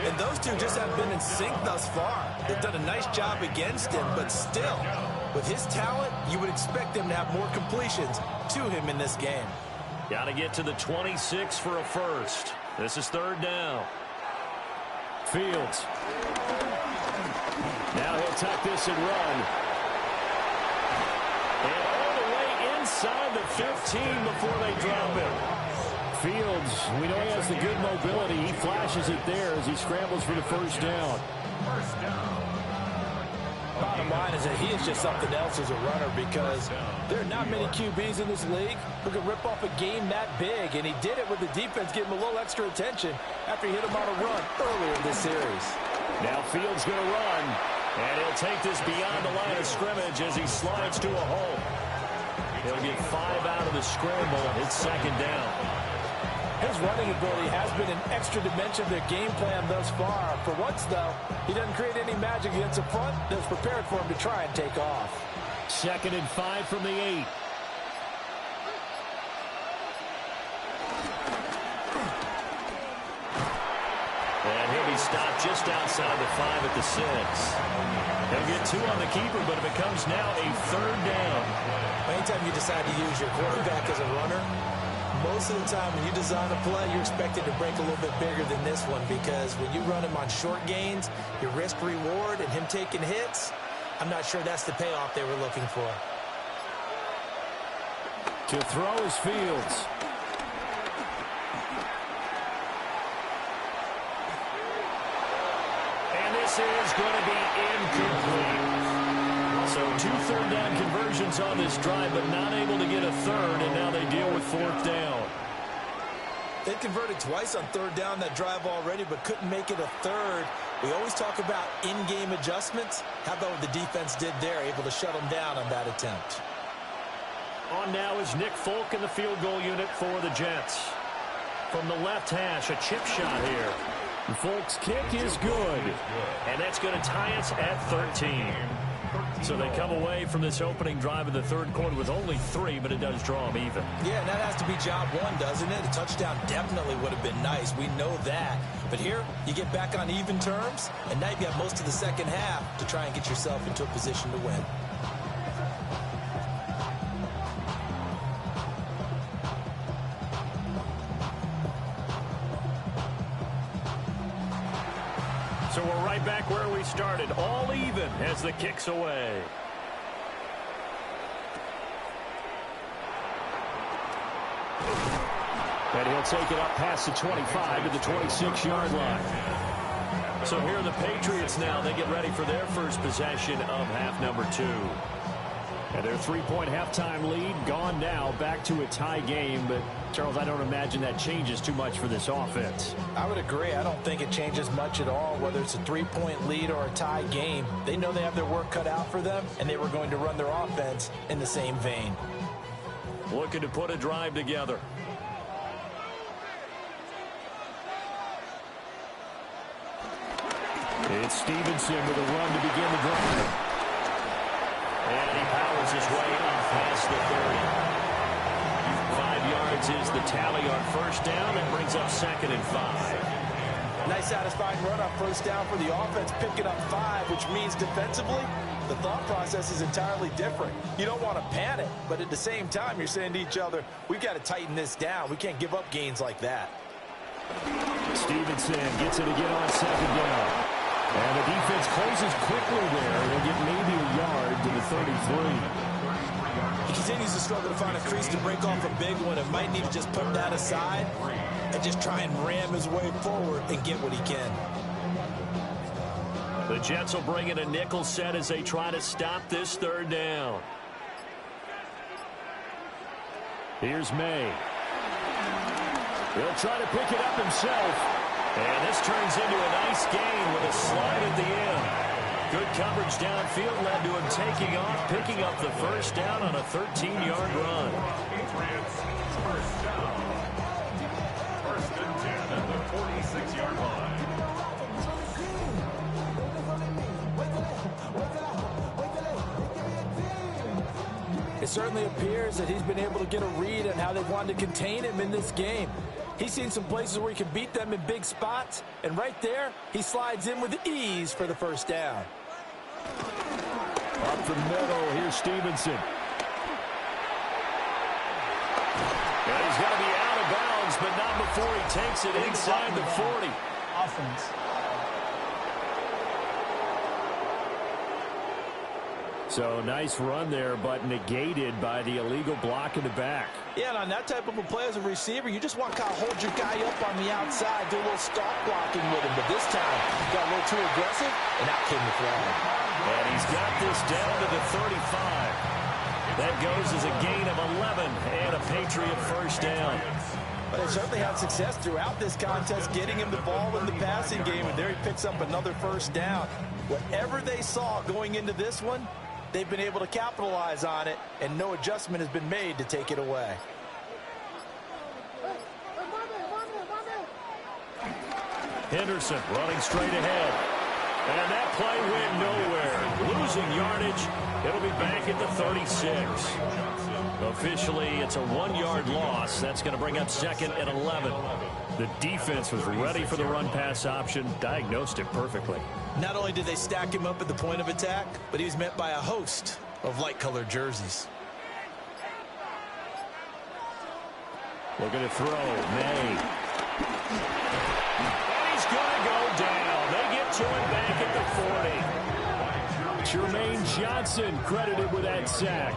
And those two just have been in sync thus far. They've done a nice job against him, but still, with his talent, you would expect them to have more completions to him in this game. Got to get to the 26 for a first. This is third down. Fields. Now he'll tuck this and run. And all the way inside the 15 before they drop him. Fields, we know he has the good mobility. He flashes it there as he scrambles for the first down. First down. Bottom line is that he is just something else as a runner because there are not many QBs in this league who can rip off a game that big, and he did it with the defense giving him a little extra attention after he hit him on a run earlier in this series. Now Fields going to run, and he'll take this beyond the line of scrimmage as he slides to a hole. He'll get 5 out of the scramble. It's second down. His running ability has been an extra dimension of their game plan thus far. For once, though, he doesn't create any magic against the front that's prepared for him to try and take off. Second and 5 from the 8. And he'll be stopped just outside the 5 at the 6. He'll get 2 on the keeper, but it becomes now a third down. Anytime you decide to use your quarterback as a runner, most of the time when you design a play, you're expected to break a little bit bigger than this one because when you run him on short gains, your risk-reward and him taking hits, I'm not sure that's the payoff they were looking for. To throw is Fields. And this is going to be incomplete. So 2 third down conversions on this drive, but not able to get a third, and now they deal with fourth down. They converted twice on third down that drive already, but couldn't make it a third. We always talk about in-game adjustments. How about what the defense did there, able to shut them down on that attempt? On now is Nick Folk in the field goal unit for the Jets. From the left hash, a chip shot here. Folk's kick is good, and that's going to tie us at 13. So they come away from this opening drive in the third quarter with only 3, but it does draw them even. Yeah, and that has to be job one, doesn't it? A touchdown definitely would have been nice. We know that. But here, you get back on even terms, and now you've got most of the second half to try and get yourself into a position to win. So we're right back where we started, all even as the kick's away. And he'll take it up past the 25 to the 26-yard line. So here are the Patriots now. They get ready for their first possession of half number 2. And their 3-point halftime lead gone now, back to a tie game. But, Charles, I don't imagine that changes too much for this offense. I would agree. I don't think it changes much at all, whether it's a 3-point lead or a tie game. They know they have their work cut out for them, and they were going to run their offense in the same vein. Looking to put a drive together. It's Stevenson with a run to begin the drive. And he powers his way up past the 30. 5 yards is the tally on first down and brings up 2nd and 5. Nice satisfying run on first down for the offense, picking up 5, which means defensively, the thought process is entirely different. You don't want to panic, but at the same time, you're saying to each other, we've got to tighten this down. We can't give up gains like that. Stevenson gets it again on 2nd down. And the defense closes quickly there. They'll get maybe a yard to the 33. He continues to struggle to find a crease to break off a big one and might need to just put that aside and just try and ram his way forward and get what he can. The Jets will bring in a nickel set as they try to stop this 3rd down. Here's May. He'll try to pick it up himself. And this turns into a nice gain with a slide at the end. Good coverage downfield led to him taking off, picking up the first down on a 13-yard run. Patriots, first down. 1st and 10 at the 46-yard line. It certainly appears that he's been able to get a read on how they wanted to contain him in this game. He's seen some places where he can beat them in big spots, and right there, he slides in with ease for the first down. Up the middle, here's Stevenson. And he's going to be out of bounds, but not before he takes it inside the 40. Offense. So nice run there, but negated by the illegal block in the back. Yeah, and on that type of a play as a receiver, you just want to kind of hold your guy up on the outside, do a little stop blocking with him. But this time, he got a little too aggressive, and out came the flag. And he's got this down to the 35. That goes as a gain of 11 and a Patriot first down. But they certainly had success throughout this contest, getting him the ball in the passing game, and there he picks up another first down. Whatever they saw going into this one, they've been able to capitalize on it, and no adjustment has been made to take it away. Henderson running straight ahead. And that play went nowhere. Losing yardage. It'll be back at the 36. Officially, it's a 1-yard loss. That's going to bring up 2nd and 11. The defense was ready for the run-pass option, diagnosed it perfectly. Not only did they stack him up at the point of attack, but he was met by a host of light-colored jerseys. Looking to throw. May. And he's going to go down. They get to him back at the 40. Jermaine Johnson credited with that sack.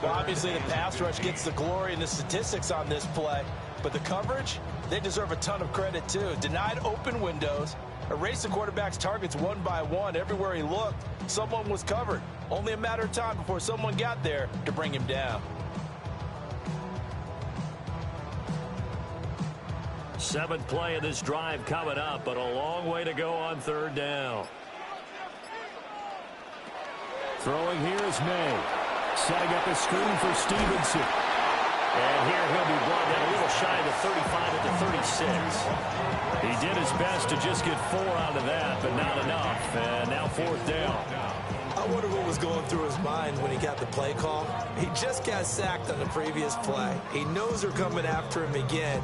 Well, obviously, the pass rush gets the glory and the statistics on this play, but the coverage, they deserve a ton of credit, too. Denied open windows, erased the quarterback's targets one by one. Everywhere he looked, someone was covered. Only a matter of time before someone got there to bring him down. 7th play of this drive coming up, but a long way to go on 3rd down. Throwing here is May. Setting up a screen for Stevenson. And here he'll be brought down a little shy of the 35 at the 36. He did his best to just get 4 out of that, but not enough. And now 4th down. I wonder what was going through his mind when he got the play call. He just got sacked on the previous play. He knows they're coming after him again.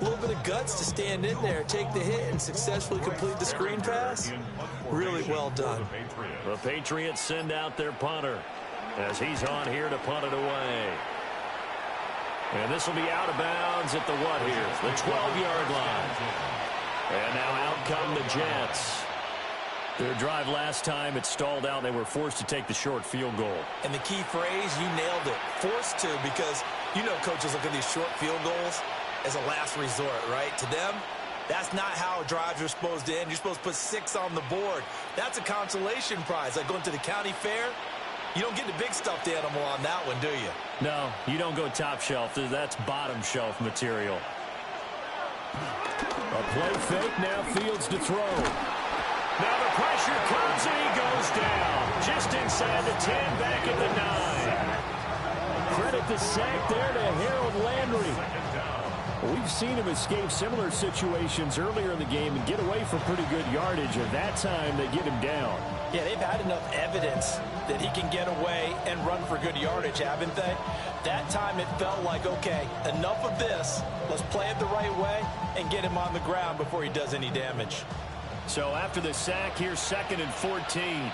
A little bit of guts to stand in there, take the hit, and successfully complete the screen pass. Really well done. The Patriots send out their punter as he's on here to punt it away. And this will be out of bounds at the what here? The 12-yard line. And now out come the Jets. Their drive last time, it stalled out. They were forced to take the short field goal. And the key phrase, you nailed it. Forced to, because you know coaches look at these short field goals as a last resort, right? To them, that's not how drives are supposed to end. You're supposed to put 6 on the board. That's a consolation prize. Like going to the county fair, you don't get the big stuffed animal on that one, do you? No, you don't go top shelf. That's bottom shelf material. A play fake, now Fields to throw. Now the pressure comes and he goes down. Just inside the 10, back at the 9. Credit the sack there to Harold Landry. We've seen him escape similar situations earlier in the game and get away from pretty good yardage. At that time, they get him down. Yeah, they've had enough evidence that he can get away and run for good yardage, haven't they? That time it felt like, okay, enough of this. Let's play it the right way and get him on the ground before he does any damage. So after the sack, here's 2nd and 14.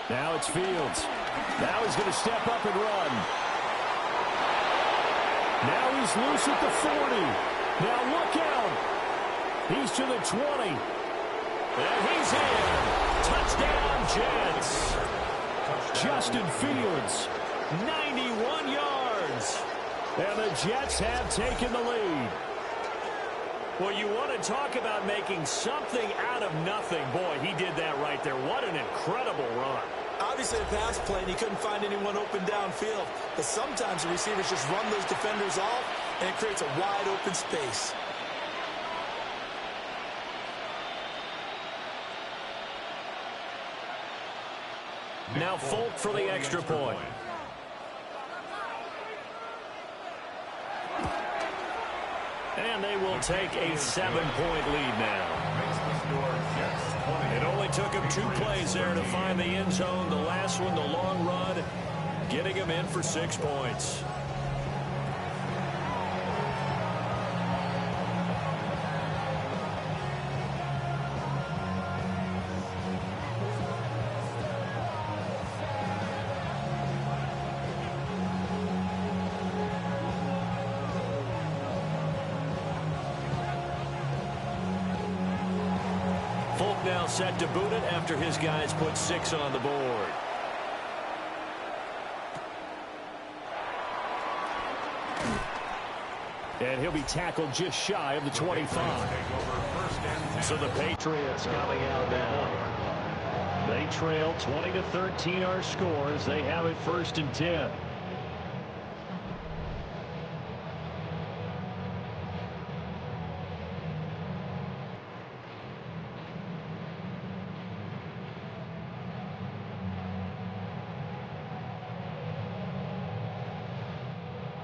Now it's Fields. Now he's going to step up and run. Now he's loose at the 40. Now look out. He's to the 20. And he's in. Touchdown, Jets. Justin Fields, 91 yards. And the Jets have taken the lead. Well, you want to talk about making something out of nothing. Boy, he did that right there. What an incredible run. Obviously a pass play, and he couldn't find anyone open downfield. But sometimes the receivers just run those defenders off, and it creates a wide open space. Now Folk for the extra point. And they will take a 7-point lead now. It only took him 2 plays there to find the end zone. The last one, the long run, getting him in for 6 points. Now set to boot it after his guys put 6 on the board. And he'll be tackled just shy of the 25. So the Patriots coming out now. They trail 20-13 our scores. They have it 1st and 10.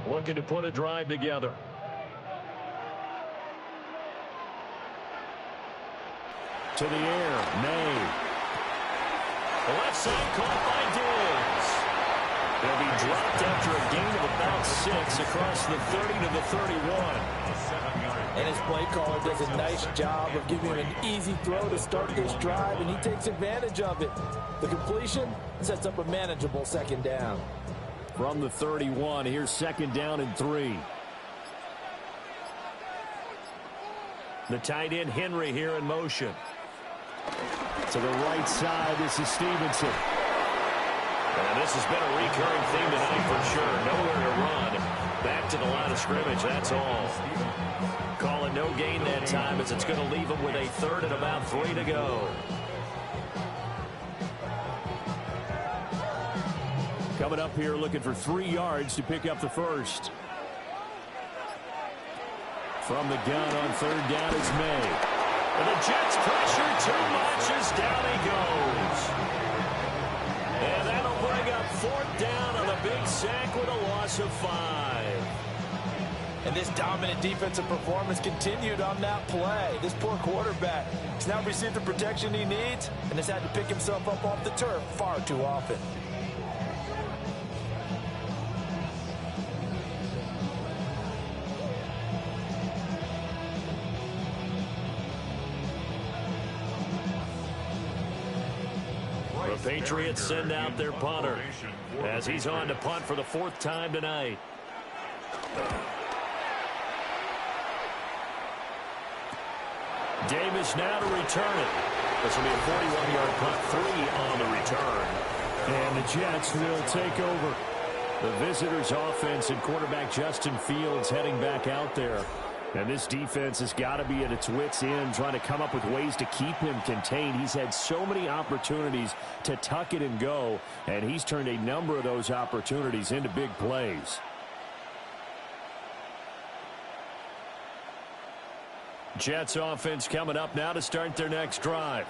Looking to put a drive together. To the air, May. Left side caught by Diggs. They'll be dropped after a gain of about 6 across the 30 to the 31. And his play caller does a nice job of giving him an easy throw to start this drive, and he takes advantage of it. The completion sets up a manageable 2nd down. From the 31, here's 2nd down and 3. The tight end Henry here in motion. To the right side, this is Stevenson. And this has been a recurring theme tonight for sure. Nowhere to run. Back to the line of scrimmage, that's all. Call it no gain that time as it's going to leave him with a 3rd and about 3 to go. Coming up here looking for 3 yards to pick up the 1st. From the gun on 3rd down is May. And the Jets pressure too much as down he goes. And that'll bring up 4th down on the sack with a loss of 5. And this dominant defensive performance continued on that play. This poor quarterback has now received the protection he needs and has had to pick himself up off the turf far too often. The Patriots send out their punter as he's on to punt for the 4th time tonight. Davis now to return it. This will be a 41-yard punt, 3 on the return. And the Jets will take over. The visitors' offense and quarterback Justin Fields heading back out there. And this defense has got to be at its wits' end, trying to come up with ways to keep him contained. He's had so many opportunities to tuck it and go, and he's turned a number of those opportunities into big plays. Jets offense coming up now to start their next drive.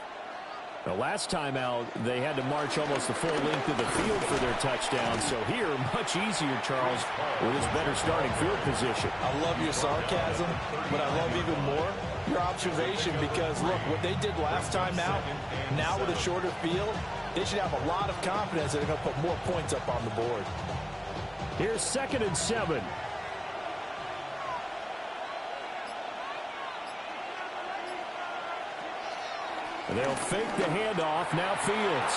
The last time out, they had to march almost the full length of the field for their touchdown. So here, much easier, Charles, with his better starting field position. I love your sarcasm, but I love even more your observation because, look, what they did last time out, now with a shorter field, they should have a lot of confidence that they're going to put more points up on the board. Here's 2nd and 7. They'll fake the handoff. Now Fields.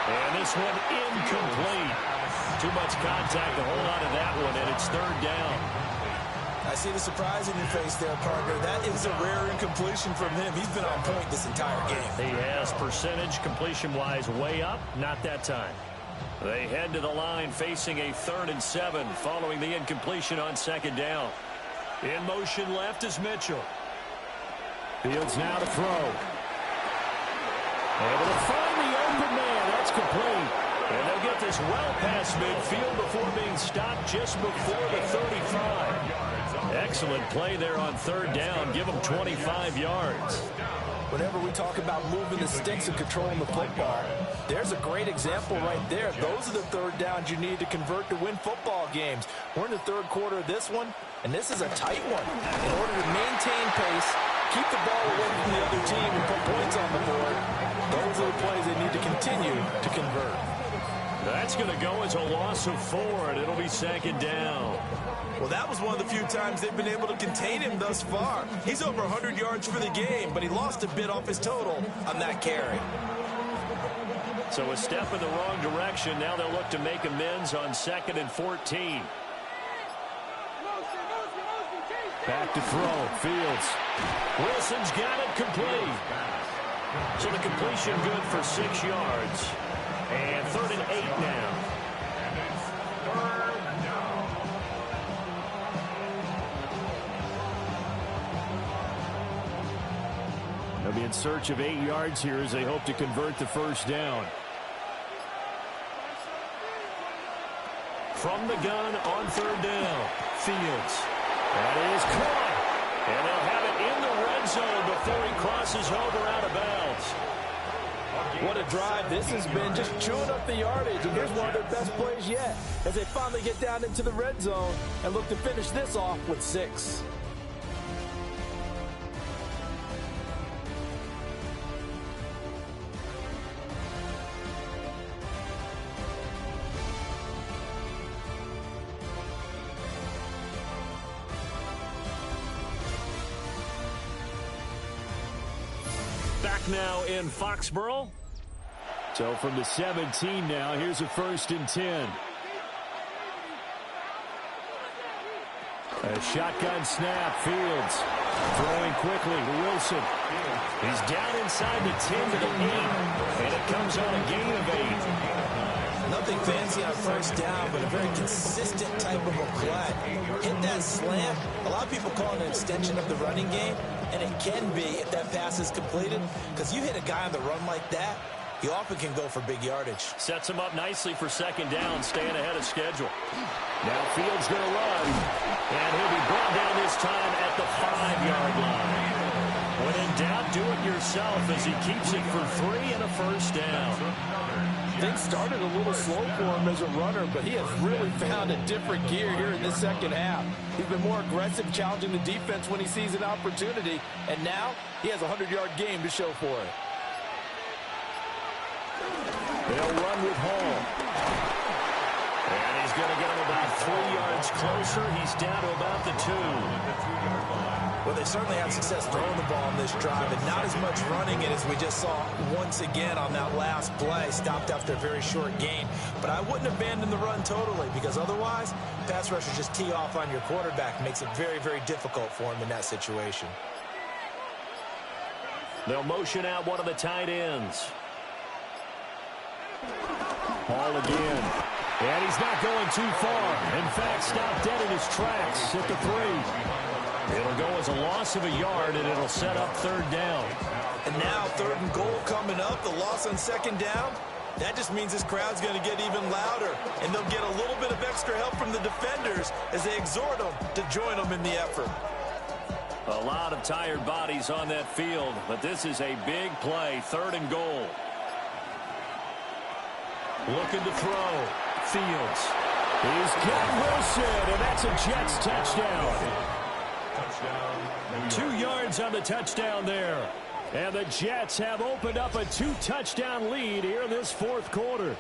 And this one incomplete. Too much contact to hold on to that one, and it's 3rd down. I see the surprise in your face there, partner. That is a rare incompletion from him. He's been on point this entire game. He has percentage completion-wise way up. Not that time. They head to the line facing a 3rd and 7 following the incompletion on 2nd down. In motion left is Mitchell. Fields now to throw. Able to find the open man. That's complete. And they'll get this well past midfield before being stopped just before the 35. Excellent play there on 3rd down. Give them 25 yards. Whenever we talk about moving the sticks and controlling the football, there's a great example right there. Those are the 3rd downs you need to convert to win football games. We're in the 3rd quarter of this one, and this is a tight one. In order to maintain pace, keep the ball away from the other team and put points on the board, those are the plays they need to continue to convert. That's going to go as a loss of 4, and it'll be 2nd down. Well, that was one of the few times they've been able to contain him thus far. He's over 100 yards for the game, but he lost a bit off his total on that carry. So a step in the wrong direction. Now they'll look to make amends on 2nd and 14. Back to throw. Fields. Wilson's got it complete. So the completion good for 6 yards. And 3rd and 8 now. They'll be in search of 8 yards here as they hope to convert the 1st down. From the gun on 3rd down. Fields. That is caught. And they'll have it in the red zone before he crosses over out of bounds. What a drive. This has been just chewing up the yardage. And here's one of their best plays yet as they finally get down into the red zone and look to finish this off with 6. Back now in Foxborough. So from the 17 now, here's a 1st and 10. A shotgun snap. Fields throwing quickly to Wilson. He's down inside the 10 to the 8. And it comes on a gain of 8. Nothing fancy on 1st down, but a very consistent type of a play. Hit that slant. A lot of people call it an extension of the running game, and it can be if that pass is completed, because you hit a guy on the run like that, he often can go for big yardage. Sets him up nicely for 2nd down, staying ahead of schedule. Now Fields going to run, and he'll be brought down this time at the 5-yard line. When in doubt, do it yourself as he keeps it for 3 and a 1st down. Things started a little slow for him as a runner, but he has really found a different gear here in this second half. He's been more aggressive, challenging the defense when he sees an opportunity, and now he has a 100-yard game to show for it. They'll run with Hall. And he's going to get him about 3 yards closer. He's down to about the 2. Well, they certainly had success throwing the ball on this drive, and not as much running it as we just saw once again on that last play. Stopped after a very short gain. But I wouldn't abandon the run totally, because otherwise, pass rushers just tee off on your quarterback. Makes it very, very difficult for him in that situation. They'll motion out one of the tight ends. Hall again. And he's not going too far. In fact, stopped dead in his tracks at the 3. It'll go as a loss of a yard, and it'll set up 3rd down. And now 3rd and goal coming up. The loss on 2nd down. That just means this crowd's going to get even louder. And they'll get a little bit of extra help from the defenders as they exhort them to join them in the effort. A lot of tired bodies on that field, but this is a big play. 3rd and goal. Looking to throw. Fields. He's got Wilson, and that's a Jets touchdown. 2 yards on the touchdown there. And the Jets have opened up a 2-touchdown lead here in this 4th quarter.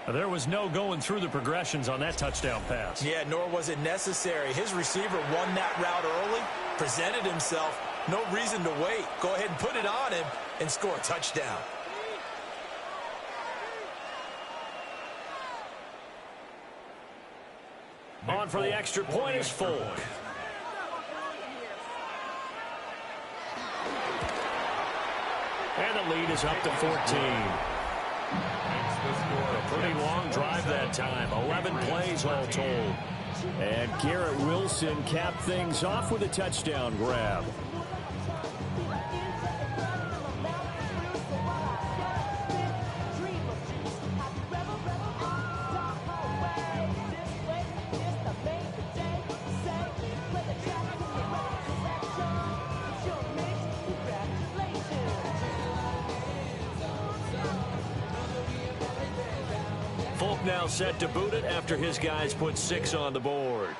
There was no going through the progressions on that touchdown pass. Yeah, nor was it necessary. His receiver won that route early, presented himself. No reason to wait. Go ahead and put it on him and score a touchdown. On for the extra point is Folk. And the lead is up to 14. A pretty long drive that time. 11 plays all told. And Garrett Wilson capped things off with a touchdown grab. Now set to boot it after his guys put 6 on the board.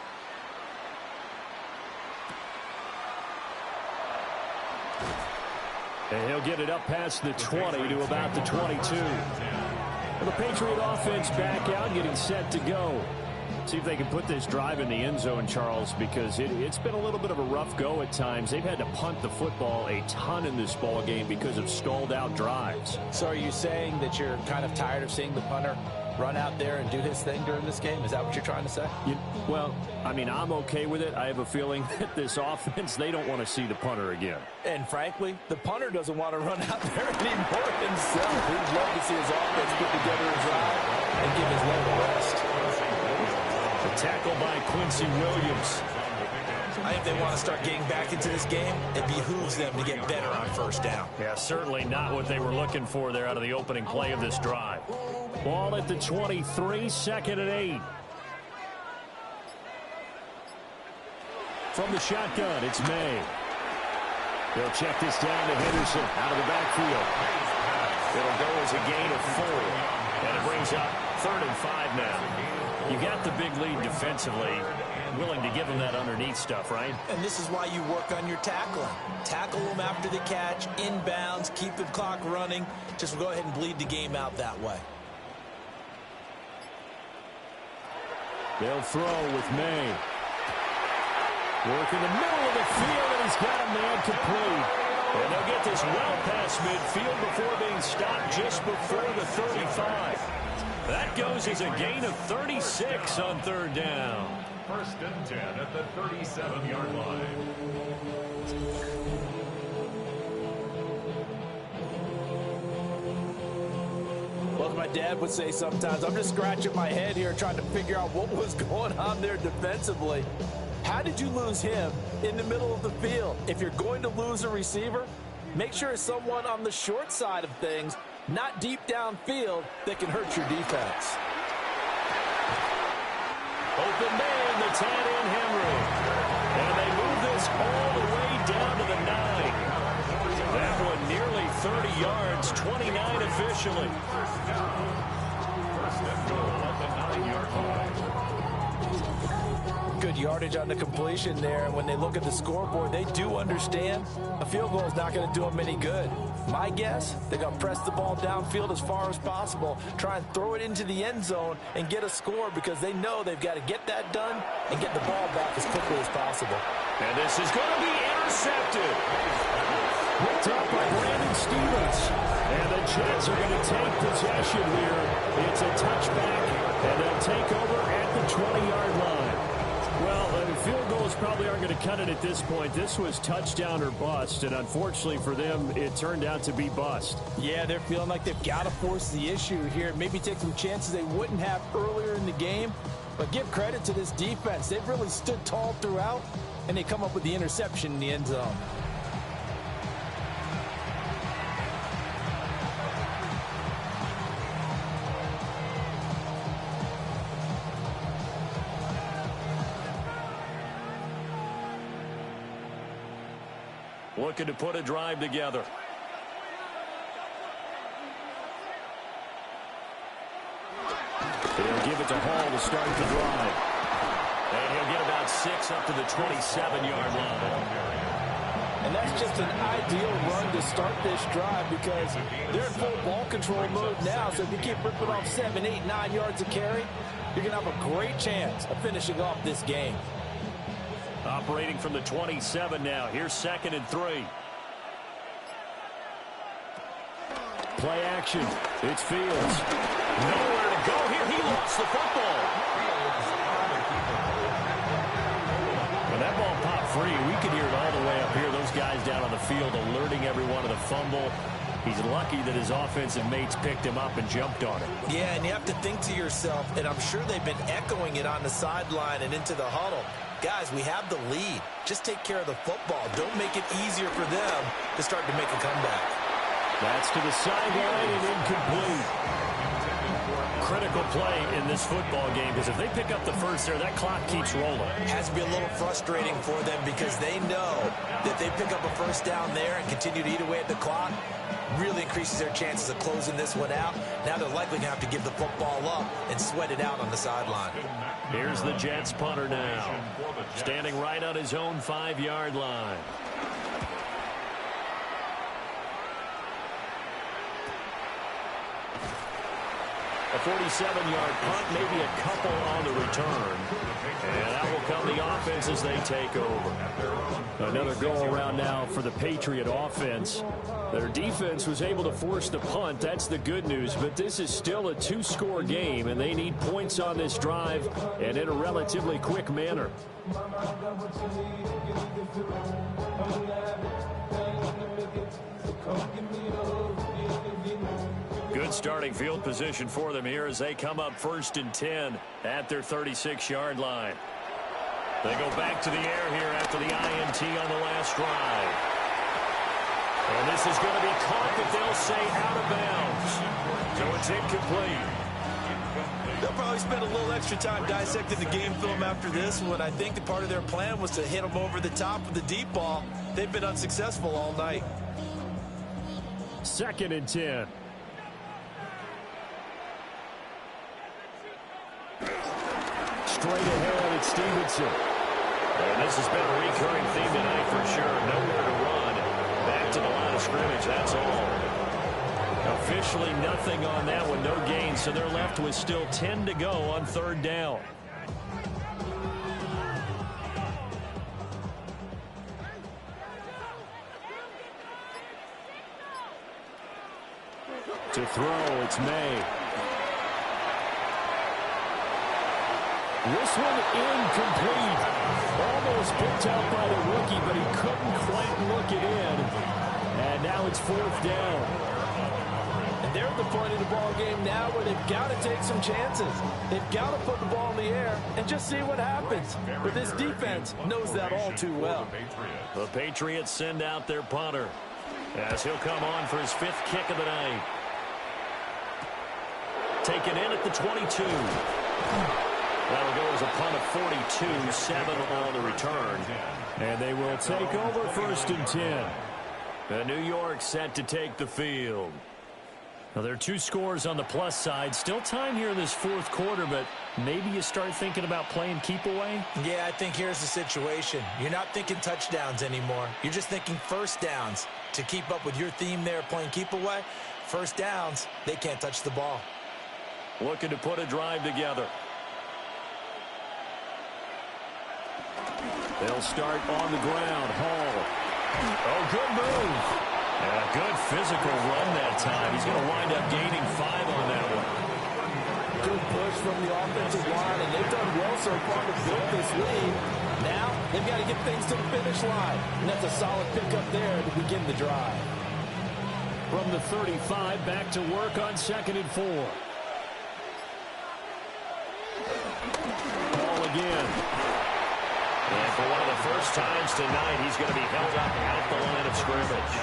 And he'll get it up past the 20 to about the 22. And the Patriot offense back out, getting set to go. See if they can put this drive in the end zone, Charles, because it's been a little bit of a rough go at times. They've had to punt the football a ton in this ball game because of stalled out drives. So are you saying that you're kind of tired of seeing the punter run out there and do his thing during this game? Is that what you're trying to say? Well, I mean, I'm okay with it. I have a feeling that this offense, they don't want to see the punter again. And frankly, the punter doesn't want to run out there anymore himself. He'd love to see his offense put together a drive and give his leg a rest. The tackle by Quincy Williams. I think they want to start getting back into this game. It behooves them to get better on 1st down. Yeah, certainly not what they were looking for there out of the opening play of this drive. Ball at the 23, 2nd and 8. From the shotgun, it's May. They'll check this down to Henderson out of the backfield. It'll go as a gain of 4. And it brings up 3rd and 5 now. You got the big lead defensively, willing to give them that underneath stuff, right? And this is why you work on your tackling. Tackle them after the catch, inbounds, keep the clock running. Just go ahead and bleed the game out that way. They'll throw with May. Work in the middle of the field, and he's got a man complete. And they'll get this well past midfield before being stopped just before the 35. That goes as a gain of 36 on 3rd down. 1st and 10 at the 37-yard line. Well, as my dad would say sometimes, I'm just scratching my head here trying to figure out what was going on there defensively. How did you lose him in the middle of the field? If you're going to lose a receiver, make sure it's someone on the short side of things, not deep downfield, that can hurt your defense. Open man, the tight end Henry. And they move this all the way down to the 9. That one nearly 30 yards, 29 officially. First and goal at the 9-yard line. Good yardage on the completion there, and when they look at the scoreboard, they do understand a field goal is not going to do them any good. My guess, they're going to press the ball downfield as far as possible, try and throw it into the end zone and get a score because they know they've got to get that done and get the ball back as quickly as possible. And this is going to be intercepted. Picked up by Brandon Stevens. And the Jets are going to take possession here. It's a touchback, and they'll take over at the 20-yard line. Well, field goals probably aren't going to cut it at this point. This was touchdown or bust, and unfortunately for them, it turned out to be bust. Yeah, they're feeling like they've got to force the issue here. Maybe take some chances they wouldn't have earlier in the game. But give credit to this defense. They've really stood tall throughout, and they come up with the interception in the end zone. Looking to put a drive together. He'll give it to Hall to start the drive. And he'll get about 6 up to the 27-yard line. And that's just an ideal run to start this drive because they're in full ball control mode now. So if you keep ripping off 7, 8, 9 yards of carry, you're going to have a great chance of finishing off this game. Operating from the 27 now. Here's 2nd and 3. Play action. It's Fields. Nowhere to go here. He lost the football. When that ball popped free, we could hear it all the way up here. Those guys down on the field alerting everyone of the fumble. He's lucky that his offensive mates picked him up and jumped on it. Yeah, and you have to think to yourself, and I'm sure they've been echoing it on the sideline and into the huddle. Guys, we have the lead. Just take care of the football. Don't make it easier for them to start to make a comeback. That's to the sideline and incomplete. Critical play in this football game because if they pick up the first there, that clock keeps rolling. It has to be a little frustrating for them because they know that they pick up a first down there and continue to eat away at the clock. Really increases their chances of closing this one out. Now they're likely going to have to give the football up and sweat it out on the sideline. Here's the Jets punter now. Standing right on his own 5-yard line. A 47-yard punt, maybe a couple on the return. And that will come the offense as they take over. Another go-around now for the Patriot offense. Their defense was able to force the punt. That's the good news. But this is still a 2-score game, and they need points on this drive and in a relatively quick manner. Good starting field position for them here as they come up 1st and 10 at their 36-yard line. They go back to the air here after the INT on the last drive. And this is going to be caught, but they'll say out of bounds. So it's incomplete. They'll probably spend a little extra time dissecting the game film after this one. I think that part of their plan was to hit them over the top with the deep ball. They've been unsuccessful all night. 2nd and 10. Straight ahead, it's Stevenson. And this has been a recurring theme tonight for sure. Nowhere to run. Back to the line of scrimmage, that's all. Officially nothing on that one, no gain, so they're left with still 10 to go on 3rd down. To throw, it's May. This one incomplete. Almost picked out by the rookie, but he couldn't quite look it in. And now it's 4th down. And they're at the point of the ball game now where they've got to take some chances. They've got to put the ball in the air and just see what happens. But this defense knows that all too well. The Patriots send out their punter as he'll come on for his 5th kick of the night. Taken in at the 22. That'll go as a punt of 42, 7 on the return. And they will take over 1st and 10. New York set to take the field. Now, there are 2 scores on the plus side. Still time here in this fourth quarter, but maybe you start thinking about playing keep away? Yeah, I think here's the situation. You're not thinking touchdowns anymore. You're just thinking first downs. To keep up with your theme there playing keep away, first downs, they can't touch the ball. Looking to put a drive together. They'll start on the ground. Hall. Oh, good move. And a good physical run that time. He's going to wind up gaining 5 on that one. Good push from the offensive line, and they've done well so far to build this lead. Now, they've got to get things to the finish line, and that's a solid pickup there to begin the drive. From the 35, back to work on 2nd and 4. Ball again. And for one of the first times tonight, he's going to be held up at the line of scrimmage.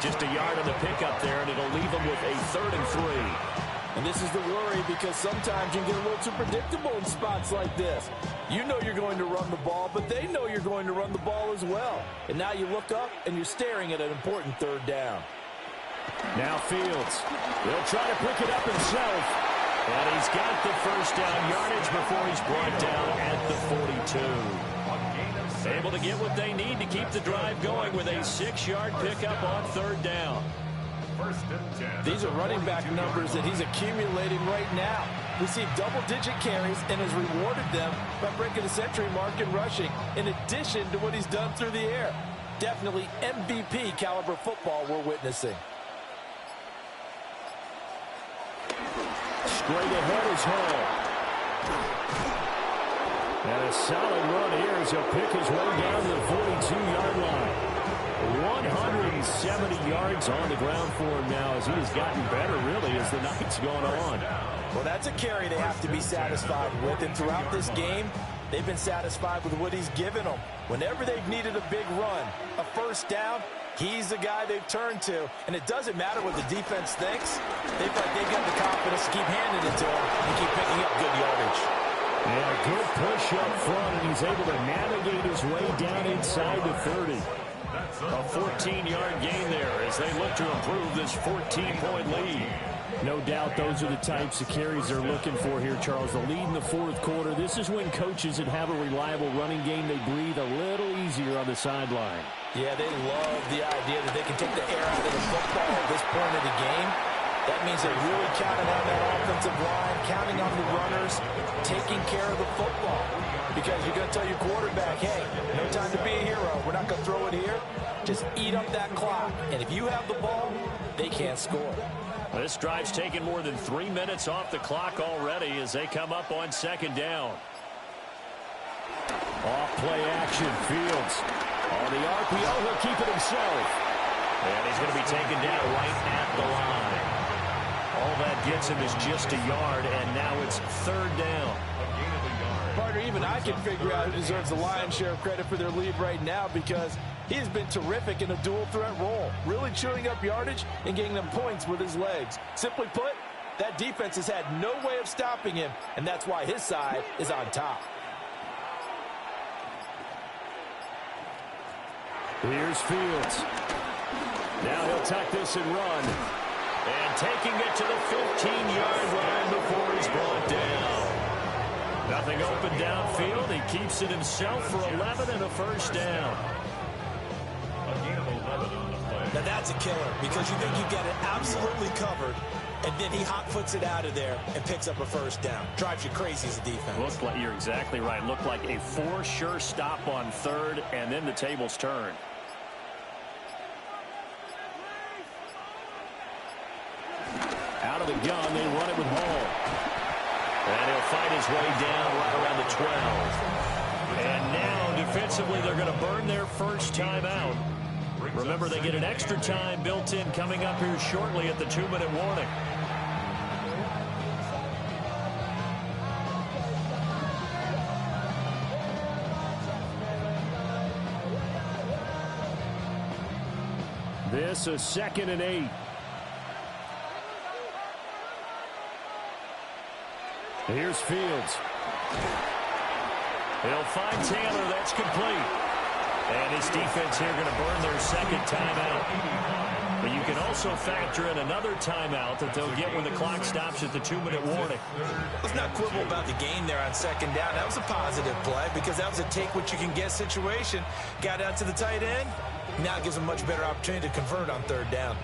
Just a yard on the pickup there, and it'll leave him with a 3rd and 3. And this is the worry, because sometimes you get a little too predictable in spots like this. You know you're going to run the ball, but they know you're going to run the ball as well. And now you look up, and you're staring at an important 3rd down. Now Fields. He'll try to pick it up himself. And he's got the first down yardage before he's brought down at the 42. Able to get what they need to keep the drive going with a 6-yard pickup on 3rd down. These are running back numbers that he's accumulating right now. Received double-digit carries and has rewarded them by breaking the century mark in rushing, in addition to what he's done through the air. Definitely MVP caliber football we're witnessing. Straight ahead is Hall. And a solid run here as he'll pick his way down to the 42-yard line. 170 yards on the ground for him now as he has gotten better, really, as the night's gone on. Well, that's a carry they have to be satisfied with. And throughout this game, they've been satisfied with what he's given them. Whenever they've needed a big run, a first down, he's the guy they've turned to. And it doesn't matter what the defense thinks. They've got the confidence to keep handing it to him and keep picking up good yardage. And a good push up front, and he's able to navigate his way down inside the 30. A 14-yard gain there as they look to improve this 14-point lead. No doubt those are the types of carries they're looking for here, Charles. The lead in the fourth quarter. This is when coaches that have a reliable running game, they breathe a little easier on the sideline. Yeah, they love the idea that they can take the air out of the football at this point of the game. That means they're really counting on that offensive line, counting on the runners, taking care of the football. Because you're going to tell your quarterback, hey, no time to be a hero. We're not going to throw it here. Just eat up that clock. And if you have the ball, they can't score. This drive's taken more than 3 minutes off the clock already as they come up on 2nd down. Off play action, Fields. On the RPO, he'll keep it himself. And he's going to be taken down right at the line. All that gets him is just a yard, and now it's 3rd down. Partner, even I can figure out who deserves the lion's share of credit for their lead right now, because he has been terrific in a dual threat role, really chewing up yardage and getting them points with his legs. Simply put, that defense has had no way of stopping him, and that's why his side is on top. Here's Fields. Now he'll tuck this and run. And taking it to the 15-yard line before he's brought down. Nothing open downfield. He keeps it himself for 11 and a first down. Now that's a killer, because you think you've got it absolutely covered, and then he hot-foots it out of there and picks up a first down. Drives you crazy as a defense. Looked like, you're exactly right. Looked like a for-sure stop on 3rd, and then the tables turn. Out of the gun, they run it with Hall. And he'll fight his way down right around the 12. And now, defensively, they're going to burn their first time out. Remember, they get an extra time built in coming up here shortly at the 2-minute warning. This is 2nd and 8. Here's Fields. He'll find Taylor. That's complete. And his defense here going to burn their second timeout. But you can also factor in another timeout that they'll get when the clock stops at the 2-minute warning. Let's not quibble about the gain there on second down. That was a positive play because that was a take-what-you-can-get situation. Got out to the tight end. Now it gives them a much better opportunity to convert on third down.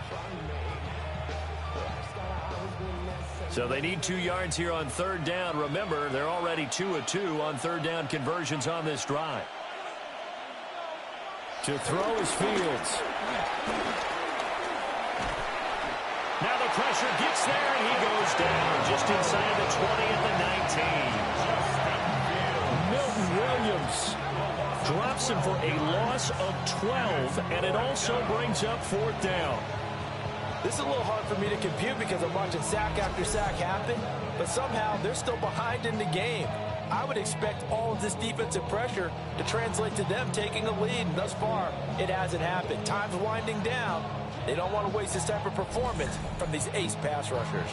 So they need 2 yards here on third down. Remember, they're already 2 of 2 on third down conversions on this drive. To throw is Fields. Now the pressure gets there, and he goes down just inside the 20 at the 19. Milton Williams drops him for a loss of 12, and it also brings up fourth down. This is a little hard for me to compute because I'm watching sack after sack happen, but somehow they're still behind in the game. I would expect all of this defensive pressure to translate to them taking a lead, and thus far, it hasn't happened. Time's winding down. They don't want to waste this type of performance from these ace pass rushers.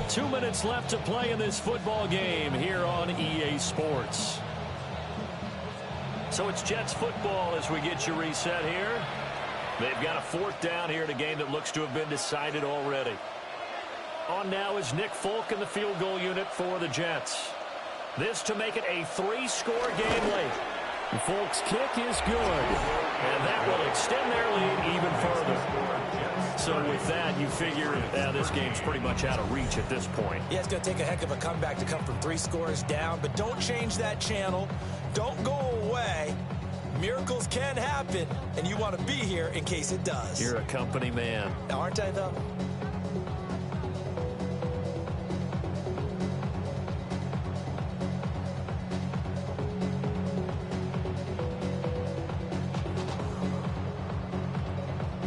Two minutes left to play in this football game here on EA Sports. So it's Jets football as we get you reset here. They've got a fourth down here in a game that looks to have been decided already. On now is Nick Folk in the field goal unit for the Jets. This to make it a 3-score game late. Folk's kick is good, and that will extend their lead even further. So with that, you figure this game's pretty much out of reach at this point. Yeah, it's going to take a heck of a comeback to come from 3 scores down, but don't change that channel. Don't go away. Miracles can happen, and you want to be here in case it does. You're a company man. Aren't I, though?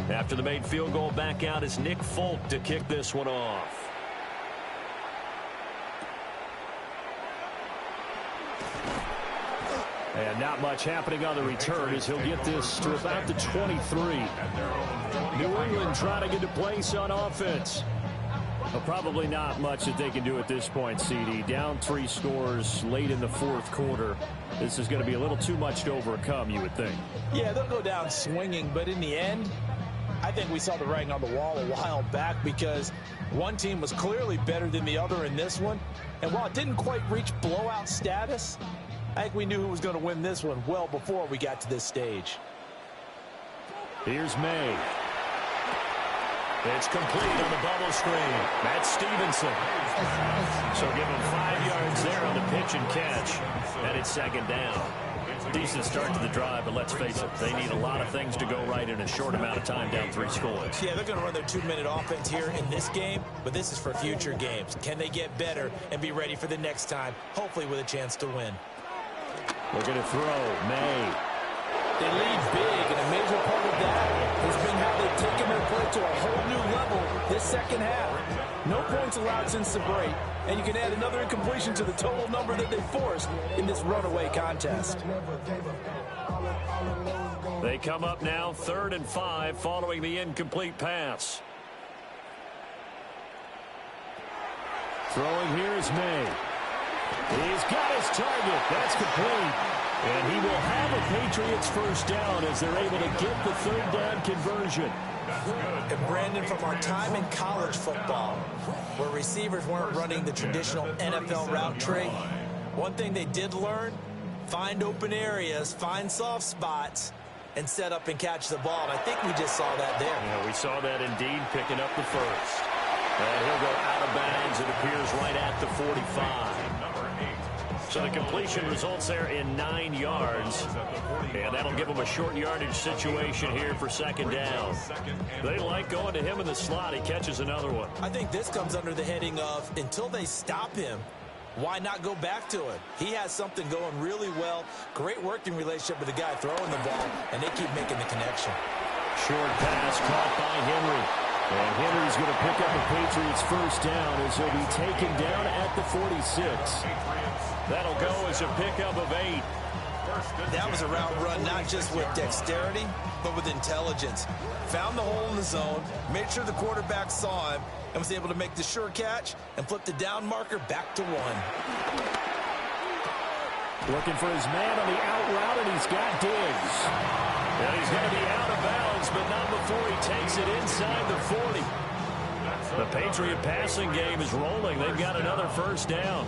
After the made field goal, back out is Nick Folk to kick this one off. And not much happening on the return as he'll get this to about the 23. New England trying to get to place on offense. But probably not much that they can do at this point, CD. Down 3 scores late in the fourth quarter. This is going to be a little too much to overcome, you would think. Yeah, they'll go down swinging, but in the end, I think we saw the writing on the wall a while back because one team was clearly better than the other in this one. And while it didn't quite reach blowout status, I think we knew who was going to win this one well before we got to this stage. Here's May. It's complete on the bubble screen. That's Stevenson. So give him 5 yards there on the pitch and catch. And it's second down. Decent start to the drive, but let's face it, they need a lot of things to go right in a short amount of time, down 3 scores. Yeah, they're going to run their 2-minute offense here in this game, but this is for future games. Can they get better and be ready for the next time, hopefully with a chance to win? Looking to throw, May. They lead big, and a major part of that has been how they've taken their play to a whole new level this second half. No points allowed since the break, and you can add another incompletion to the total number that they forced in this runaway contest. They come up now 3rd and 5 following the incomplete pass. Throwing here is May. He's got his target. That's complete. And he will have a Patriots first down as they're able to get the 3rd down conversion. And Brandon, from our time in college football, where receivers weren't running the traditional NFL route tree, one thing they did learn, find open areas, find soft spots, and set up and catch the ball. And I think we just saw that there. Yeah, we saw that indeed, picking up the first. And he'll go out of bounds, it appears, right at the 45. So the completion results there in 9 yards. And that'll give them a short yardage situation here for second down. They like going to him in the slot. He catches another one. I think this comes under the heading of, until they stop him, why not go back to it? He has something going really well. Great working relationship with the guy throwing the ball, and they keep making the connection. Short pass caught by Henry. And Henry's going to pick up a Patriots first down as he'll be taken down at the 46. That'll go as a pickup of 8. That was a route run not just with dexterity, but with intelligence. Found the hole in the zone, made sure the quarterback saw him, and was able to make the sure catch and flip the down marker back to 1. Looking for his man on the out route, and he's got Diggs. And he's going to be out of bounds, but not before he takes it inside the 40. The Patriot passing game is rolling. They've got another first down.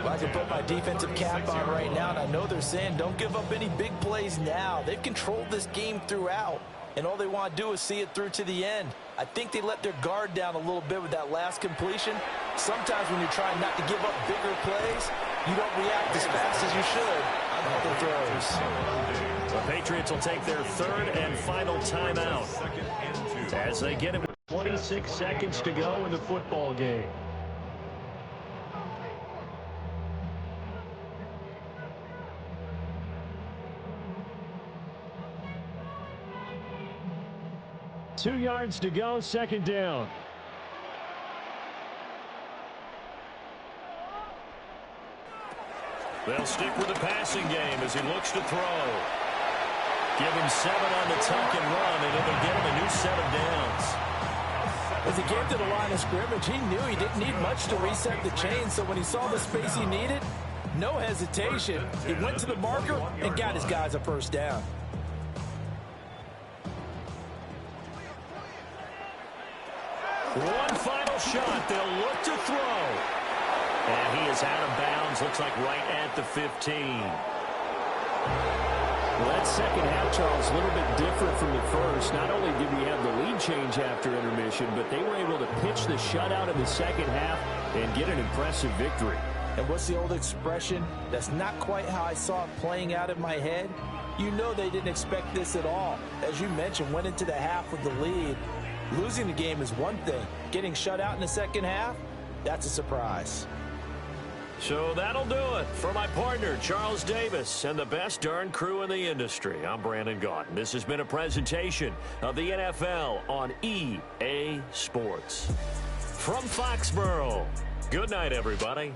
Well, I can put my defensive cap on right now, and I know they're saying don't give up any big plays now. They've controlled this game throughout, and all they want to do is see it through to the end. I think they let their guard down a little bit with that last completion. Sometimes when you're trying not to give up bigger plays, you don't react as fast as you should on other throws. The Patriots will take their third and final timeout as they get it with 26 seconds to go in the football game. Two yards to go, second down. They'll stick with the passing game as he looks to throw. Give him 7 on the tuck and run, and it'll get him a new set of downs. As he came to the line of scrimmage, he knew he didn't need much to reset the chain, so when he saw the space he needed, no hesitation. He went to the marker and got his guys a first down. One final shot. They'll look to throw. And he is out of bounds. Looks like right at the 15. Well, that second half, Charles, a little bit different from the first. Not only did we have the lead change after intermission, but they were able to pitch the shutout in the second half and get an impressive victory. And what's the old expression? That's not quite how I saw it playing out in my head. You know they didn't expect this at all. As you mentioned, went into the half with the lead. Losing the game is one thing. Getting shut out in the second half, that's a surprise. So that'll do it for my partner, Charles Davis, and the best darn crew in the industry. I'm Brandon Gaudin. This has been a presentation of the NFL on EA Sports. From Foxborough, good night, everybody.